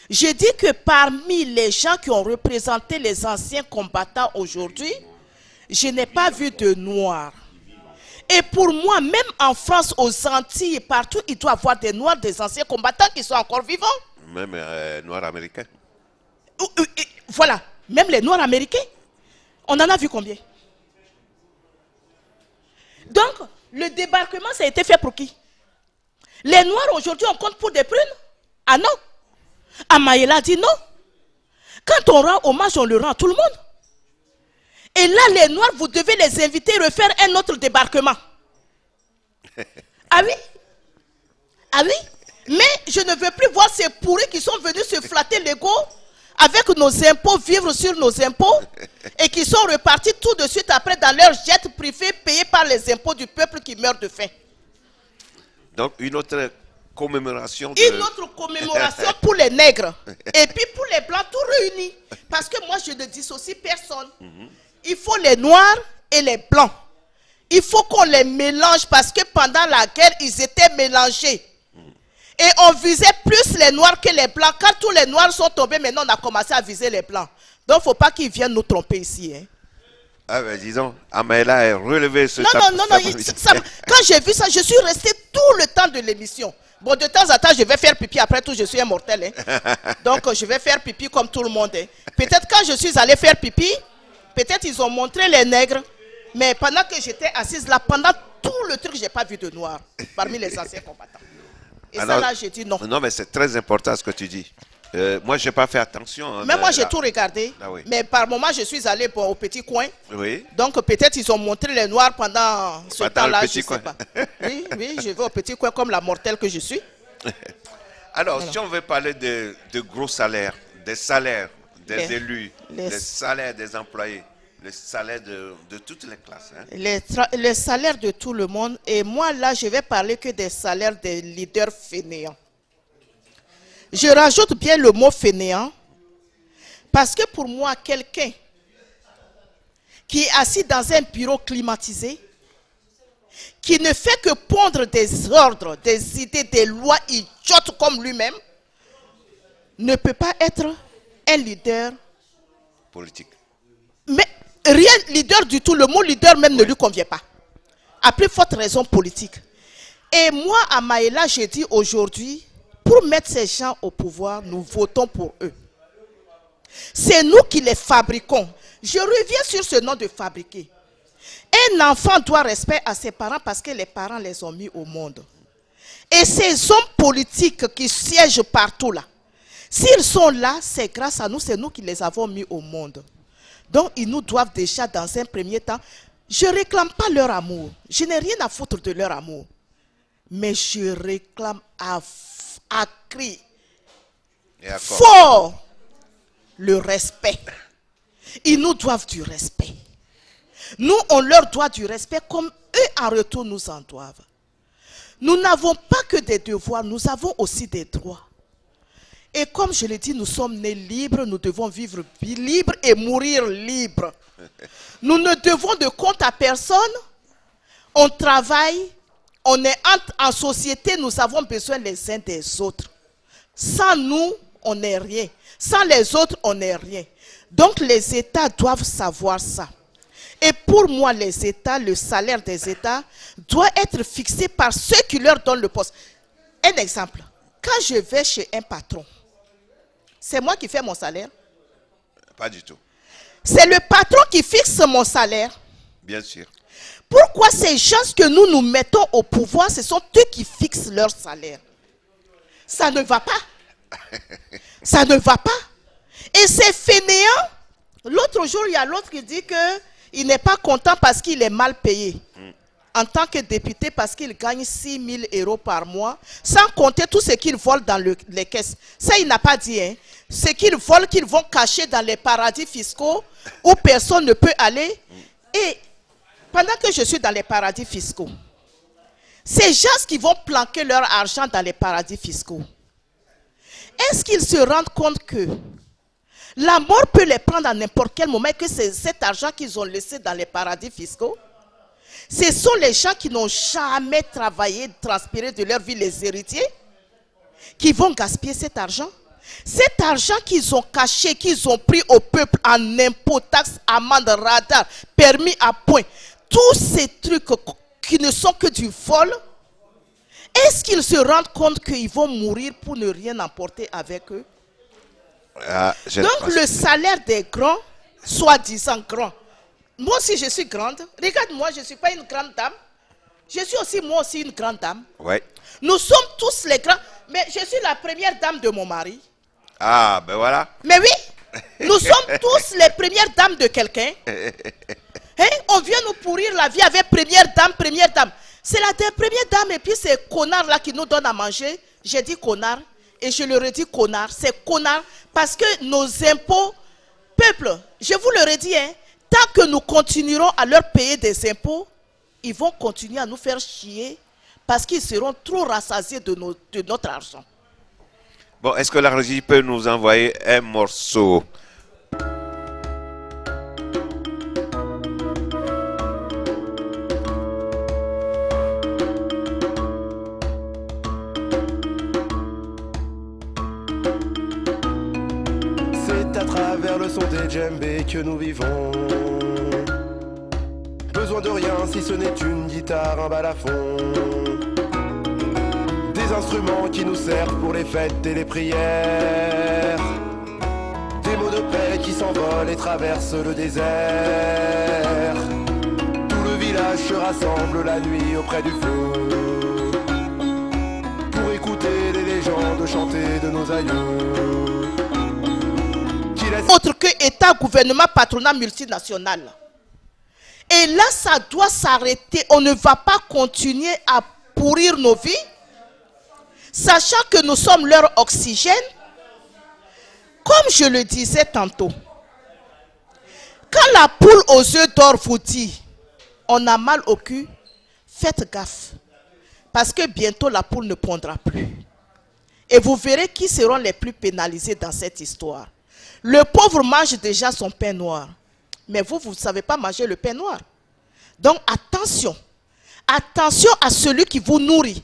[SPEAKER 4] Je dis que parmi les gens qui ont représenté les anciens combattants aujourd'hui, je n'ai pas vu de noirs. Et pour moi, même en France, aux Antilles et partout, il doit y avoir des noirs, des anciens combattants qui sont encore vivants.
[SPEAKER 3] Même noirs américains.
[SPEAKER 4] Voilà, même les noirs américains. On en a vu combien? Donc, le débarquement, ça a été fait pour qui? Les noirs, aujourd'hui, on compte pour des prunes? Ah non. Amaïla dit non. Quand on rend hommage, on le rend à tout le monde. Et là, les noirs, vous devez les inviter à refaire un autre débarquement. Ah oui? Ah oui? Mais je ne veux plus voir ces pourris qui sont venus se flatter l'ego avec nos impôts, vivre sur nos impôts, et qui sont repartis tout de suite après dans leur jet privé payé par les impôts du peuple qui meurt de faim.
[SPEAKER 3] Donc, une autre commémoration.
[SPEAKER 4] Une autre commémoration pour les nègres. Et puis pour les blancs, tout réunis. Parce que moi, je ne dissocie personne. Il faut les noirs et les blancs. Il faut qu'on les mélange parce que pendant la guerre, ils étaient mélangés. Et on visait plus les noirs que les blancs. Quand tous les noirs sont tombés, maintenant on a commencé à viser les blancs. Donc il ne faut pas qu'ils viennent nous tromper ici. Hein.
[SPEAKER 3] Ah ben disons, Amaïla a relevé ce
[SPEAKER 4] Non, quand j'ai vu ça, je suis resté tout le temps de l'émission. Bon, de temps en temps, je vais faire pipi. Après tout, je suis un mortel. Hein. Donc je vais faire pipi comme tout le monde. Hein. Peut-être quand je suis allé faire pipi, peut-être ils ont montré les nègres. Mais pendant que j'étais assise là, pendant tout le truc, je n'ai pas vu de noir parmi les anciens combattants. Et alors, ça là, j'ai dit non.
[SPEAKER 3] Non, mais c'est très important ce que tu dis. Moi, je n'ai pas fait attention. Hein,
[SPEAKER 4] mais moi, j'ai tout regardé.
[SPEAKER 3] Ah, oui.
[SPEAKER 4] Mais par moment, je suis allé au petit coin.
[SPEAKER 3] Oui.
[SPEAKER 4] Donc, peut-être ils ont montré les noirs pendant ce temps-là, je ne sais pas. Oui, je vais au petit coin comme la mortelle que je suis.
[SPEAKER 3] Alors, si on veut parler de gros salaires, des salaires des élus, des salaires des employés, les salaires de toutes les classes. Hein.
[SPEAKER 4] Les salaires de tout le monde. Et moi, là, je vais parler que des salaires des leaders fainéants. Je rajoute bien le mot fainéant. Parce que pour moi, quelqu'un qui est assis dans un bureau climatisé, qui ne fait que pondre des ordres, des idées, des lois idiotes comme lui-même, ne peut pas être un leader
[SPEAKER 3] politique.
[SPEAKER 4] Mais rien leader du tout, le mot leader même ne lui convient pas. À plus forte raison politique. Et moi, à Maïla, j'ai dit aujourd'hui, pour mettre ces gens au pouvoir, nous votons pour eux. C'est nous qui les fabriquons. Je reviens sur ce nom de fabriquer. Un enfant doit respect à ses parents parce que les parents les ont mis au monde. Et ces hommes politiques qui siègent partout là, s'ils sont là, c'est grâce à nous, c'est nous qui les avons mis au monde. Donc, ils nous doivent déjà, dans un premier temps, je ne réclame pas leur amour. Je n'ai rien à foutre de leur amour. Mais je réclame à cri fort le respect. Ils nous doivent du respect. Nous, on leur doit du respect comme eux, en retour, nous en doivent. Nous n'avons pas que des devoirs, nous avons aussi des droits. Et comme je l'ai dit, nous sommes nés libres, nous devons vivre libres et mourir libres. Nous ne devons de compte à personne. On travaille, on est en société, nous avons besoin les uns des autres. Sans nous, on n'est rien. Sans les autres, on n'est rien. Donc les États doivent savoir ça. Et pour moi, les États, le salaire des États doit être fixé par ceux qui leur donnent le poste. Un exemple, quand je vais chez un patron, c'est moi qui fais mon salaire?
[SPEAKER 3] Pas du tout.
[SPEAKER 4] C'est le patron qui fixe mon salaire.
[SPEAKER 3] Bien sûr.
[SPEAKER 4] Pourquoi ces gens que nous mettons au pouvoir, ce sont eux qui fixent leur salaire? Ça ne va pas. Ça ne va pas. Et ces fainéants, l'autre jour, il y a l'autre qui dit qu'il n'est pas content parce qu'il est mal payé. En tant que député, parce qu'il gagne 6 000 € par mois, sans compter tout ce qu'ils volent dans les caisses. Ça, il n'a pas dit. Hein. Ce qu'ils volent, qu'ils vont cacher dans les paradis fiscaux où personne ne peut aller. Et pendant que je suis dans les paradis fiscaux, ces gens qui vont planquer leur argent dans les paradis fiscaux, est-ce qu'ils se rendent compte que la mort peut les prendre à n'importe quel moment et que c'est cet argent qu'ils ont laissé dans les paradis fiscaux? Ce sont les gens qui n'ont jamais travaillé, transpiré de leur vie, les héritiers, qui vont gaspiller cet argent. Cet argent qu'ils ont caché, qu'ils ont pris au peuple en impôts, taxes, amendes, radars, permis à point, tous ces trucs qui ne sont que du vol, est-ce qu'ils se rendent compte qu'ils vont mourir pour ne rien emporter avec eux? Donc le salaire des grands, soi-disant grands, moi aussi je suis grande, regarde-moi, je ne suis pas une grande dame, je suis aussi moi aussi une grande dame.
[SPEAKER 3] Ouais.
[SPEAKER 4] Nous sommes tous les grands, mais je suis la première dame de mon mari.
[SPEAKER 3] Ah, ben voilà.
[SPEAKER 4] Mais oui, nous sommes tous les premières dames de quelqu'un. Hein? On vient nous pourrir la vie avec première dame, première dame. C'est la première dame et puis ces connards-là qui nous donnent à manger. J'ai dit connard et je le redis connard. C'est connard parce que nos impôts, peuple, je vous le redis, hein, tant que nous continuerons à leur payer des impôts, ils vont continuer à nous faire chier parce qu'ils seront trop rassasiés de notre argent.
[SPEAKER 3] Bon, est-ce que la régie peut nous envoyer un morceau?
[SPEAKER 6] C'est à travers le son des djembés que nous vivons. Besoin de rien si ce n'est une guitare, un balafon. Des instruments qui nous servent pour les fêtes et les prières. Des mots de paix qui s'envolent et traversent le désert. Tout le village se rassemble la nuit auprès du feu pour écouter les légendes chantées de nos aïeux.
[SPEAKER 4] Autre que État, gouvernement, patronat multinational. Et là, ça doit s'arrêter. On ne va pas continuer à pourrir nos vies, sachant que nous sommes leur oxygène. Comme je le disais tantôt, quand la poule aux œufs d'or vous dit, on a mal au cul, faites gaffe. Parce que bientôt la poule ne pondra plus. Et vous verrez qui seront les plus pénalisés dans cette histoire. Le pauvre mange déjà son pain noir. Mais vous ne savez pas manger le pain noir. Donc attention. Attention à celui qui vous nourrit.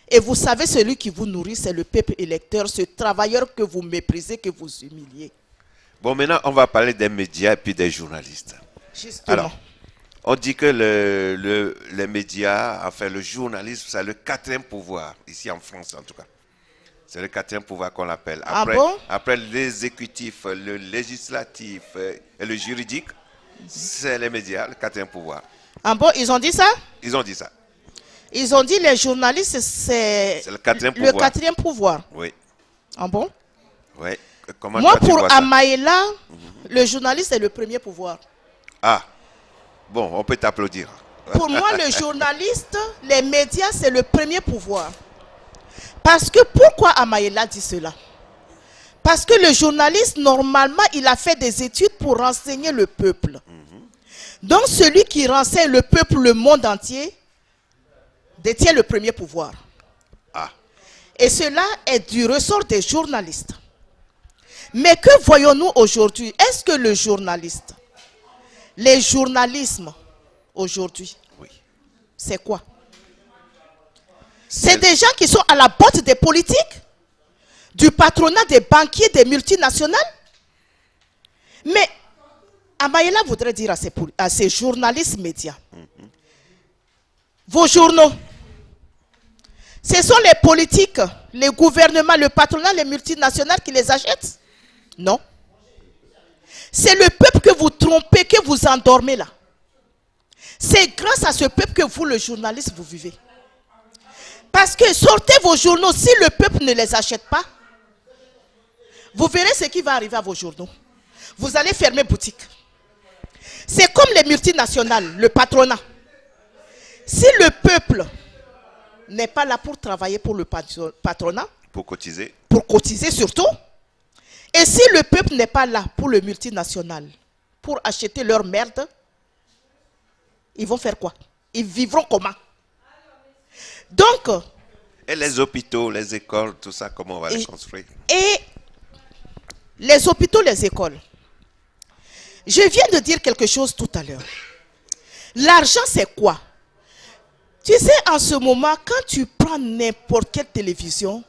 [SPEAKER 4] Et vous savez, celui qui vous nourrit, c'est le peuple électeur, ce travailleur que vous méprisez, que vous humiliez.
[SPEAKER 3] Bon, maintenant, on va parler des médias et puis des journalistes.
[SPEAKER 4] Justement.
[SPEAKER 3] Alors, on dit que les médias, enfin le journalisme, c'est le 4e pouvoir, ici en France en tout cas. C'est le 4e pouvoir qu'on l'appelle. Après l'exécutif, le législatif et le juridique, c'est les médias, le 4e pouvoir.
[SPEAKER 4] Ah bon, ils ont dit ça?
[SPEAKER 3] Ils ont dit ça.
[SPEAKER 4] Ils ont dit les journalistes, c'est
[SPEAKER 3] le 4e pouvoir.
[SPEAKER 4] Le 4e pouvoir.
[SPEAKER 3] Oui.
[SPEAKER 4] Ah bon?
[SPEAKER 3] Oui.
[SPEAKER 4] Moi, pour Amaïla, le journaliste est le premier pouvoir.
[SPEAKER 3] Ah, bon, on peut t'applaudir.
[SPEAKER 4] Pour moi, le journaliste, les médias, c'est le premier pouvoir. Parce que pourquoi Amaïla dit cela? Parce que le journaliste, normalement, il a fait des études pour renseigner le peuple. Donc, celui qui renseigne le peuple, le monde entier, détient le premier pouvoir.
[SPEAKER 3] Ah,
[SPEAKER 4] Et cela est du ressort des journalistes. Mais que voyons-nous aujourd'hui? Est-ce que le journaliste, les journalismes aujourd'hui,
[SPEAKER 3] oui.
[SPEAKER 4] c'est quoi? C'est des gens qui sont à la botte des politiques, du patronat des banquiers, des multinationales. Mais Amaïla voudrait dire à ces journalistes médias, vos journaux, ce sont les politiques, les gouvernements, le patronat, les multinationales qui les achètent? Non. C'est le peuple que vous trompez, que vous endormez là. C'est grâce à ce peuple que vous, le journaliste, vous vivez. Parce que sortez vos journaux, si le peuple ne les achète pas, vous verrez ce qui va arriver à vos journaux. Vous allez fermer boutique. C'est comme les multinationales, le patronat. Si le peuple n'est pas là pour travailler pour le patronat,
[SPEAKER 3] Pour cotiser.
[SPEAKER 4] pour cotiser surtout, et si le peuple n'est pas là pour le multinational, pour acheter leur merde, ils vont faire quoi? Ils vivront comment? Donc,
[SPEAKER 3] Et les hôpitaux, les écoles, tout ça, comment on va les construire?
[SPEAKER 4] et les hôpitaux, les écoles. Je viens de dire quelque chose tout à l'heure. L'argent, c'est quoi? Tu sais, en ce moment, quand tu prends n'importe quelle télévision,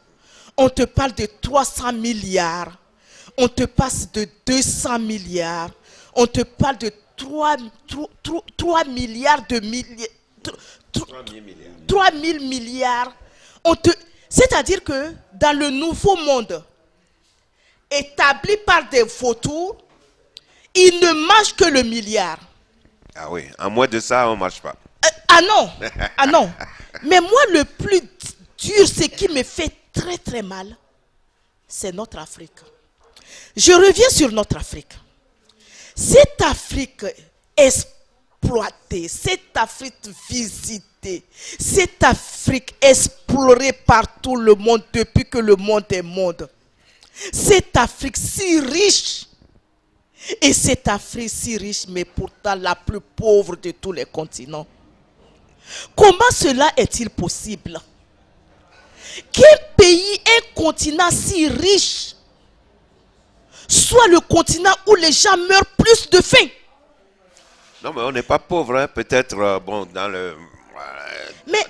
[SPEAKER 4] on te parle de 300 milliards, on te passe de 200 milliards, on te parle de 3 milliards de milliards. 3 000 milliards. C'est-à-dire que dans le nouveau monde, établi par des vautours, il ne marche que le milliard.
[SPEAKER 3] Ah oui, en moins de ça, on ne marche pas.
[SPEAKER 4] Ah non, ah non. Mais moi, le plus dur, ce qui me fait très très mal, c'est notre Afrique. Je reviens sur notre Afrique. Cette Afrique exploitée, cette Afrique visitée, cette Afrique explorée par tout le monde depuis que le monde est monde. Cette Afrique si riche. Et cette Afrique si riche, mais pourtant la plus pauvre de tous les continents. Comment cela est-il possible? Quel pays, un continent si riche, soit le continent où les gens meurent plus de faim?
[SPEAKER 3] Non, mais on n'est pas pauvre, hein. Peut-être, bon, dans le...
[SPEAKER 4] Mais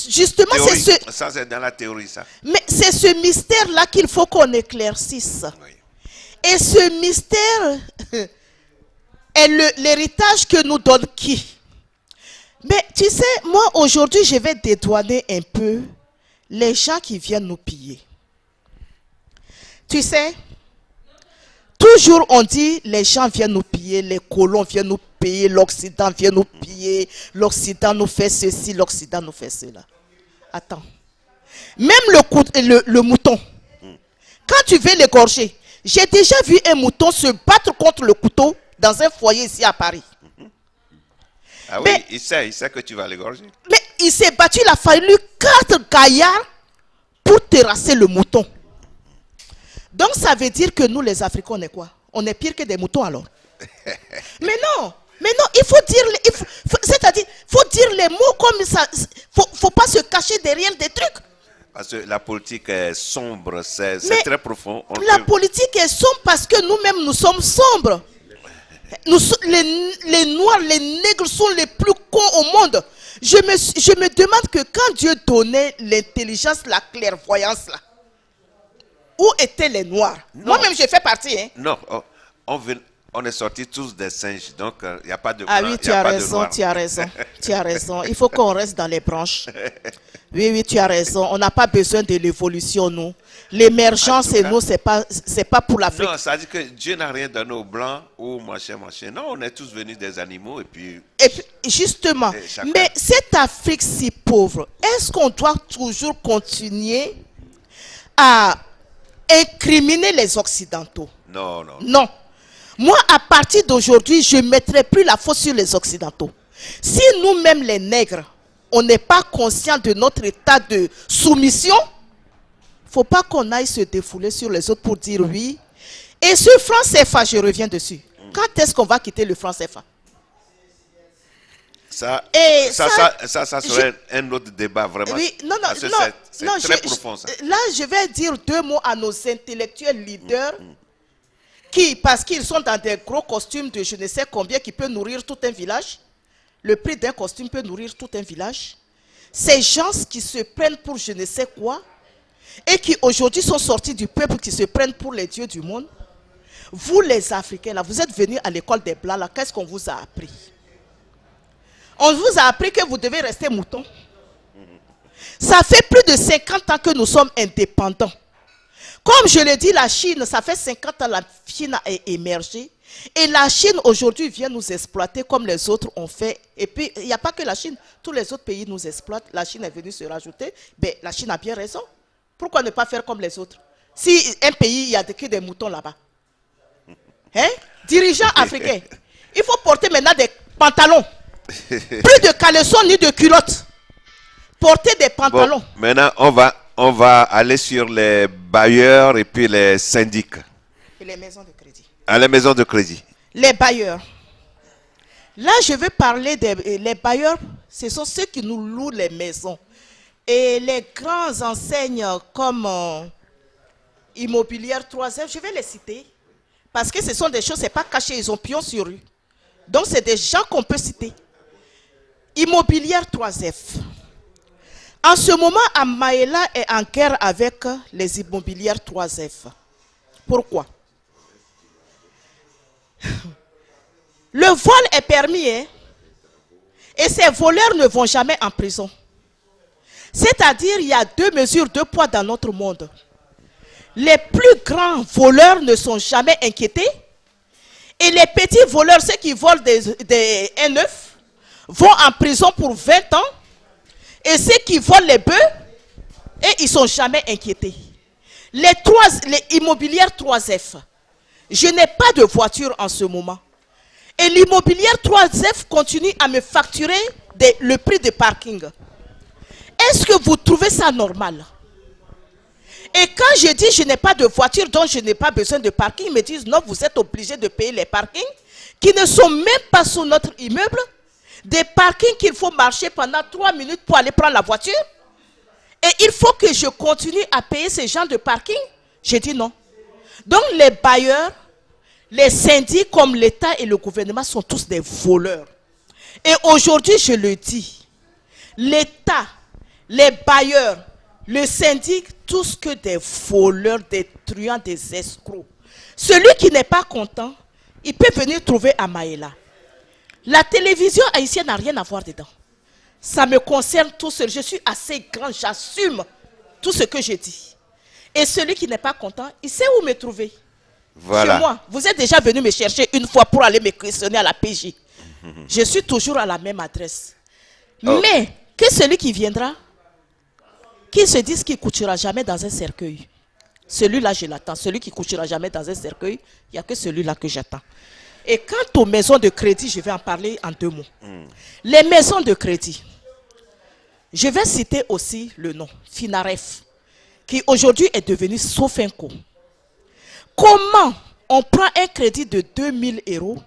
[SPEAKER 4] justement,
[SPEAKER 3] théorie.
[SPEAKER 4] c'est ce...
[SPEAKER 3] Ça, c'est dans la théorie, ça.
[SPEAKER 4] Mais c'est ce mystère-là qu'il faut qu'on éclaircisse.
[SPEAKER 3] Oui.
[SPEAKER 4] Et ce mystère est l'héritage que nous donne qui? Mais tu sais, moi aujourd'hui, je vais dédouaner un peu les gens qui viennent nous piller. Tu sais, toujours on dit les gens viennent nous piller, les colons viennent nous piller, l'Occident vient nous piller, l'Occident nous fait ceci, l'Occident nous fait cela. Attends. Même le mouton, quand tu veux l'égorger, j'ai déjà vu un mouton se battre contre le couteau dans un foyer ici à Paris.
[SPEAKER 3] Ah oui,
[SPEAKER 4] Mais-
[SPEAKER 3] il sait que tu vas l'égorger.
[SPEAKER 4] Mais il s'est battu, il a fallu 4 gaillards pour terrasser le mouton. Donc ça veut dire que nous les Africains, on est quoi? On est pire que des moutons alors. Mais non, il faut dire, c'est-à-dire, faut dire les mots comme ça. Faut pas se cacher derrière des trucs.
[SPEAKER 3] Parce que la politique est sombre, c'est
[SPEAKER 4] Mais
[SPEAKER 3] très profond.
[SPEAKER 4] La politique est sombre parce que nous-mêmes, nous sommes sombres. Les Noirs, les Nègres sont les plus cons au monde. Je me demande que quand Dieu donnait l'intelligence, la clairvoyance, là, où étaient les Noirs? Moi-même, j'ai fait partie. Hein.
[SPEAKER 3] Non, on est sortis tous des singes, donc il n'y a pas de
[SPEAKER 4] Ah
[SPEAKER 3] blanc,
[SPEAKER 4] oui,
[SPEAKER 3] y
[SPEAKER 4] tu
[SPEAKER 3] a
[SPEAKER 4] as
[SPEAKER 3] pas de
[SPEAKER 4] raison,
[SPEAKER 3] noir.
[SPEAKER 4] tu as raison, tu as raison. Il faut qu'on reste dans les branches. Oui, tu as raison. On n'a pas besoin de l'évolution, nous. L'émergence,
[SPEAKER 3] En tout
[SPEAKER 4] et
[SPEAKER 3] cas-
[SPEAKER 4] nous, c'est pas pour l'Afrique.
[SPEAKER 3] Non, ça veut dire que Dieu n'a rien donné aux blancs ou machin. Non, on est tous venus des animaux et puis...
[SPEAKER 4] Et puis, justement,
[SPEAKER 3] Et chacun.
[SPEAKER 4] mais cette Afrique si pauvre, est-ce qu'on doit toujours continuer à incriminer les Occidentaux?
[SPEAKER 3] Non.
[SPEAKER 4] Non. Moi, à partir d'aujourd'hui, je ne mettrai plus la faute sur les Occidentaux. Si nous-mêmes, les nègres, on n'est pas conscient de notre état de soumission, il ne faut pas qu'on aille se défouler sur les autres pour dire oui. Et sur franc CFA, je reviens dessus. Quand est-ce qu'on va quitter le franc CFA?
[SPEAKER 3] Ça
[SPEAKER 4] je-
[SPEAKER 3] serait un autre débat vraiment.
[SPEAKER 4] Oui, non,
[SPEAKER 3] Parce que c'est
[SPEAKER 4] non,
[SPEAKER 3] très profond ça.
[SPEAKER 4] là, je vais dire deux mots à nos intellectuels leaders qui, parce qu'ils sont dans des gros costumes de je ne sais combien, qui peut nourrir tout un village. Le prix d'un costume peut nourrir tout un village. Ces gens qui se prennent pour je ne sais quoi et qui aujourd'hui sont sortis du peuple, qui se prennent pour les dieux du monde. Vous les Africains, là, vous êtes venus à l'école des Blancs, là, qu'est-ce qu'on vous a appris? On vous a appris que vous devez rester mouton. Ça fait plus de 50 ans que nous sommes indépendants. Comme je l'ai dit, la Chine, ça fait 50 ans la Chine a émergé. Et la Chine aujourd'hui vient nous exploiter comme les autres ont fait. Et puis, il n'y a pas que la Chine. Tous les autres pays nous exploitent. La Chine est venue se rajouter. Ben, la Chine a bien raison. Pourquoi ne pas faire comme les autres? Si un pays, il y a que des moutons là-bas. Hein? Dirigeants africains, il faut porter maintenant des pantalons. Plus de caleçons ni de culottes. Porter des pantalons.
[SPEAKER 3] Bon, maintenant, on va aller sur les bailleurs et puis les syndics.
[SPEAKER 4] Et les maisons de crédit.
[SPEAKER 3] À la maison de crédit.
[SPEAKER 4] Les bailleurs. Là, je veux parler des les bailleurs. Ce sont ceux qui nous louent les maisons. Et les grands enseignes comme Immobilière 3F, je vais les citer. Parce que ce sont des choses, ce n'est pas caché, ils ont pion sur rue. Donc, c'est des gens qu'on peut citer. Immobilière 3F. En ce moment, Amaela est en guerre avec les immobilières 3F. Pourquoi? Le vol est permis, hein? Et ces voleurs ne vont jamais en prison. C'est-à-dire, il y a deux mesures, deux poids dans notre monde. Les plus grands voleurs ne sont jamais inquiétés. Et les petits voleurs, ceux qui volent des N9, vont en prison pour 20 ans. Et ceux qui volent les bœufs, et ils ne sont jamais inquiétés. Les immobilières 3F, je n'ai pas de voiture en ce moment. Et l'immobilière 3F continue à me facturer le prix de parking. Est-ce que vous trouvez ça normal? Et quand je dis je n'ai pas de voiture, donc je n'ai pas besoin de parking, ils me disent non, vous êtes obligé de payer les parkings qui ne sont même pas sur notre immeuble. Des parkings qu'il faut marcher pendant 3 minutes pour aller prendre la voiture. Et il faut que je continue à payer ces gens de parking. J'ai dit non. Donc les bailleurs, les syndics comme l'État et le gouvernement sont tous des voleurs. Et aujourd'hui, je le dis, l'État, les bailleurs, le syndic, tous que des voleurs, des truands, des escrocs. Celui qui n'est pas content, il peut venir trouver Amaela. La télévision haïtienne n'a rien à voir dedans. Ça me concerne tout seul. Je suis assez grand, j'assume tout ce que je dis. Et celui qui n'est pas content, il sait où me trouver.
[SPEAKER 3] Voilà.
[SPEAKER 4] Chez moi. Vous êtes déjà venu me chercher une fois pour aller me questionner à la PJ. Je suis toujours à la même adresse.
[SPEAKER 3] Oh.
[SPEAKER 4] Mais que celui qui viendra, qu'il se dise qu'il ne couchera jamais dans un cercueil. Celui-là, je l'attends. Celui qui ne couchera jamais dans un cercueil, il n'y a que celui-là que j'attends. Et quant aux maisons de crédit, je vais en parler en 2 mots. Les maisons de crédit. Je vais citer aussi le nom, Finaref, qui aujourd'hui est devenu Sofinco. Comment on prend un crédit de 2000 €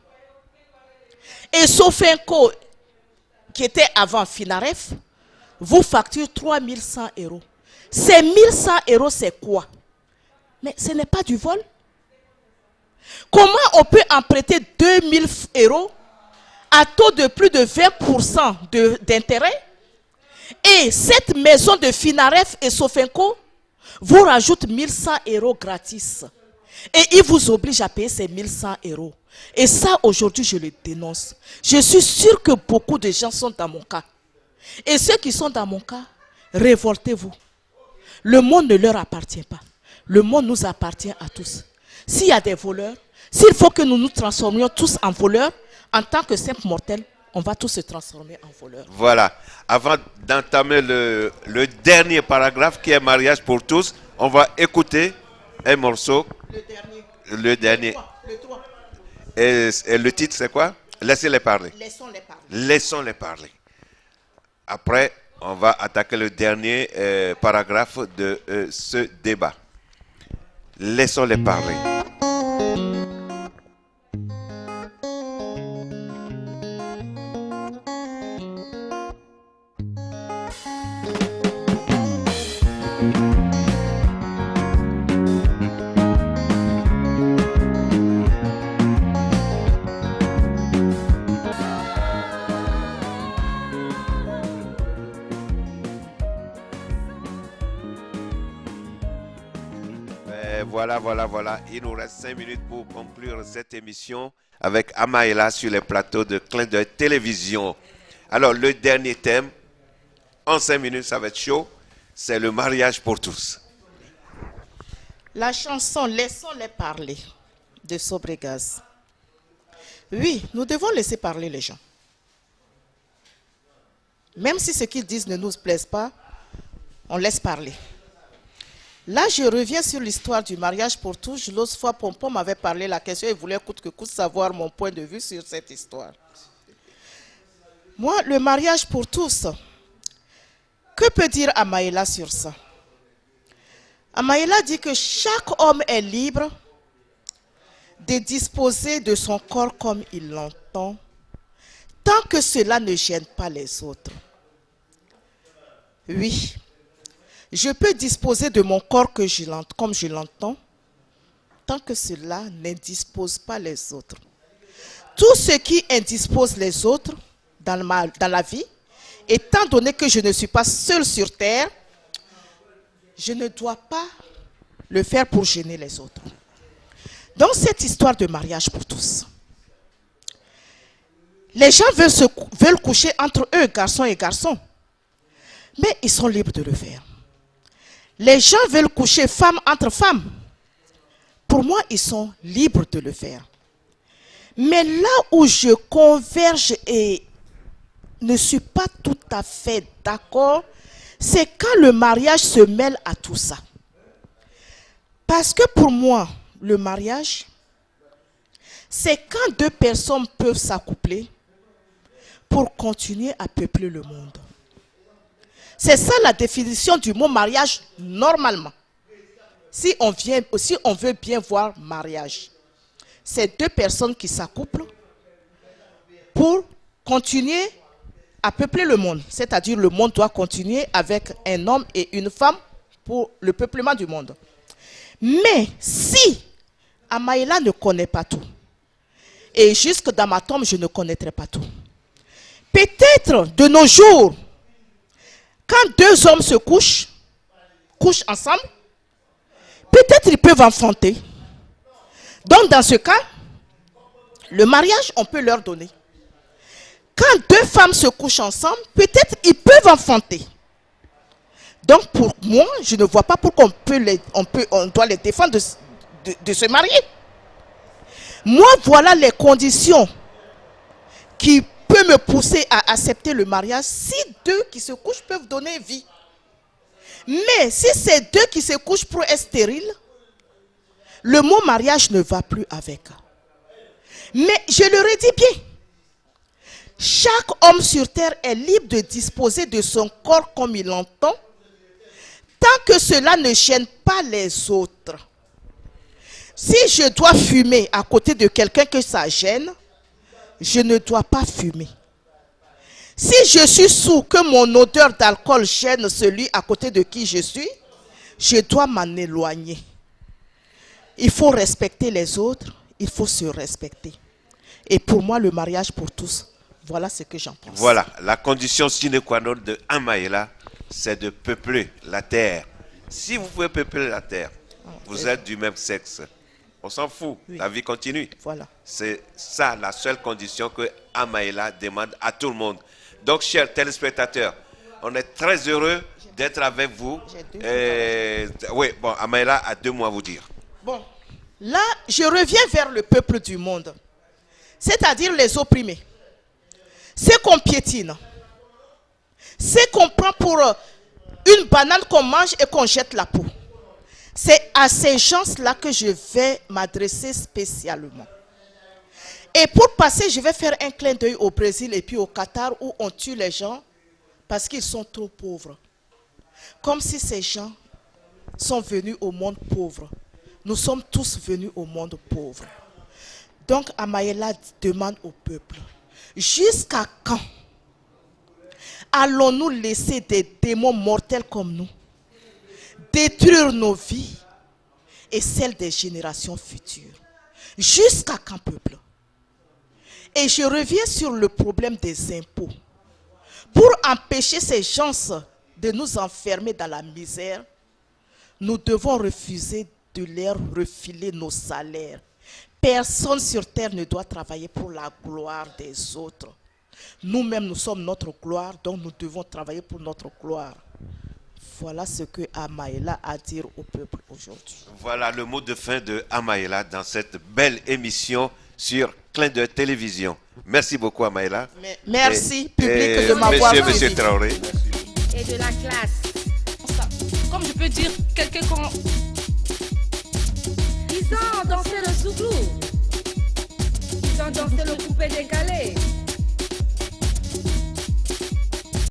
[SPEAKER 4] et Sofinco, qui était avant Finaref, vous facture 3100 €. Ces 1100 €, c'est quoi? Mais ce n'est pas du vol. Comment on peut emprunter 2000 € à taux de plus de 20% d'intérêt? Et cette maison de Finaref et Sofinco vous rajoute 1100 € gratis. Et il vous oblige à payer ces 1100 €. Et ça, aujourd'hui, je le dénonce. Je suis sûr que beaucoup de gens sont dans mon cas. Et ceux qui sont dans mon cas, révoltez-vous. Le monde ne leur appartient pas. Le monde nous appartient à tous. S'il y a des voleurs, s'il faut que nous nous transformions tous en voleurs, en tant que simples mortels, on va tous se transformer en voleurs.
[SPEAKER 3] Voilà. Avant d'entamer le dernier paragraphe qui est mariage pour tous, on va écouter un morceau.
[SPEAKER 4] Le dernier.
[SPEAKER 3] Le dernier.
[SPEAKER 4] Le 3.
[SPEAKER 3] Et le titre, c'est quoi? Laissez-les parler.
[SPEAKER 4] Laissons-les parler.
[SPEAKER 3] Laissons-les parler. Après, on va attaquer le dernier paragraphe de ce débat. Laissons-les parler. Voilà. Il nous reste 5 minutes pour conclure cette émission avec Amaïla sur les plateaux de Clin d'œil Télévision. Alors, le dernier thème, en 5 minutes, ça va être chaud, c'est le mariage pour tous.
[SPEAKER 4] La chanson Laissons-les parler de Sobregaz. Oui, nous devons laisser parler les gens. Même si ce qu'ils disent ne nous plaise pas, on laisse parler. Là, je reviens sur l'histoire du mariage pour tous. L'autre fois, Pompom m'avait parlé la question et voulait coûte que coûte savoir mon point de vue sur cette histoire. Moi, le mariage pour tous, que peut dire Amaïla sur ça? Amaïla dit que chaque homme est libre de disposer de son corps comme il l'entend, tant que cela ne gêne pas les autres. Oui. Je peux disposer de mon corps comme je l'entends, tant que cela n'indispose pas les autres. Tout ce qui indispose les autres dans la vie, étant donné que je ne suis pas seul sur terre, je ne dois pas le faire pour gêner les autres. Dans cette histoire de mariage pour tous, les gens veulent coucher entre eux, garçons et garçons, mais ils sont libres de le faire. Les gens veulent coucher femme entre femmes. Pour moi, ils sont libres de le faire. Mais là où je converge et ne suis pas tout à fait d'accord, c'est quand le mariage se mêle à tout ça. Parce que pour moi, le mariage, c'est quand deux personnes peuvent s'accoupler pour continuer à peupler le monde. C'est ça la définition du mot mariage normalement. Si on veut bien voir mariage, c'est deux personnes qui s'accouplent pour continuer à peupler le monde. C'est-à-dire le monde doit continuer avec un homme et une femme pour le peuplement du monde. Mais si Amaïla ne connaît pas tout, et jusque dans ma tombe je ne connaîtrai pas tout, peut-être de nos jours, quand deux hommes se couchent ensemble, peut-être ils peuvent enfanter. Donc dans ce cas, le mariage, on peut leur donner. Quand deux femmes se couchent ensemble, peut-être ils peuvent enfanter. Donc pour moi, je ne vois pas pourquoi on doit les défendre de se marier. Moi, voilà les conditions qui peut me pousser à accepter le mariage si deux qui se couchent peuvent donner vie. Mais si c'est deux qui se couchent pour être stériles, le mot mariage ne va plus avec. Mais je le redis bien, chaque homme sur terre est libre de disposer de son corps comme il l'entend, tant que cela ne gêne pas les autres. Si je dois fumer à côté de quelqu'un que ça gêne, je ne dois pas fumer. Si je suis sourd, que mon odeur d'alcool gêne celui à côté de qui je suis, je dois m'en éloigner. Il faut respecter les autres, il faut se respecter. Et pour moi, le mariage pour tous, voilà ce que j'en pense.
[SPEAKER 3] Voilà, la condition sine qua non de Amaïla, c'est de peupler la terre. Si vous pouvez peupler la terre, vous êtes du même sexe. On s'en fout, oui. La vie continue.
[SPEAKER 4] Voilà. C'est
[SPEAKER 3] ça la seule condition que Amaïla demande à tout le monde. Donc, chers téléspectateurs, on est très heureux d'être avec vous. Oui, bon, Amaïla a 2 mots à vous dire.
[SPEAKER 4] Bon, là, je reviens vers le peuple du monde, c'est-à-dire les opprimés. Ceux qu'on piétine, ceux qu'on prend pour une banane qu'on mange et qu'on jette la peau. C'est à ces gens-là que je vais m'adresser spécialement. Et pour passer, je vais faire un clin d'œil au Brésil et puis au Qatar où on tue les gens parce qu'ils sont trop pauvres. Comme si ces gens sont venus au monde pauvre. Nous sommes tous venus au monde pauvre. Donc Amaïla demande au peuple, jusqu'à quand allons-nous laisser des démons mortels comme nous détruire nos vies et celles des générations futures? Jusqu'à quand, peuple? Et je reviens sur le problème des impôts. Pour empêcher ces gens de nous enfermer dans la misère, nous devons refuser de leur refiler nos salaires. Personne sur terre ne doit travailler pour la gloire des autres. Nous-mêmes, nous sommes notre gloire, donc nous devons travailler pour notre gloire. Voilà ce que Amaïla a à dire au peuple aujourd'hui.
[SPEAKER 3] Voilà le mot de fin de Amaïla dans cette belle émission sur Clin d'œil télévision. Merci beaucoup Amaïla.
[SPEAKER 4] Merci public de m'avoir suivi.
[SPEAKER 3] Monsieur Traoré.
[SPEAKER 1] Et de la classe.
[SPEAKER 2] Comme je peux dire, quelqu'un quand...
[SPEAKER 1] Ils ont dansé le souglou. Ils ont dansé le coupé décalé.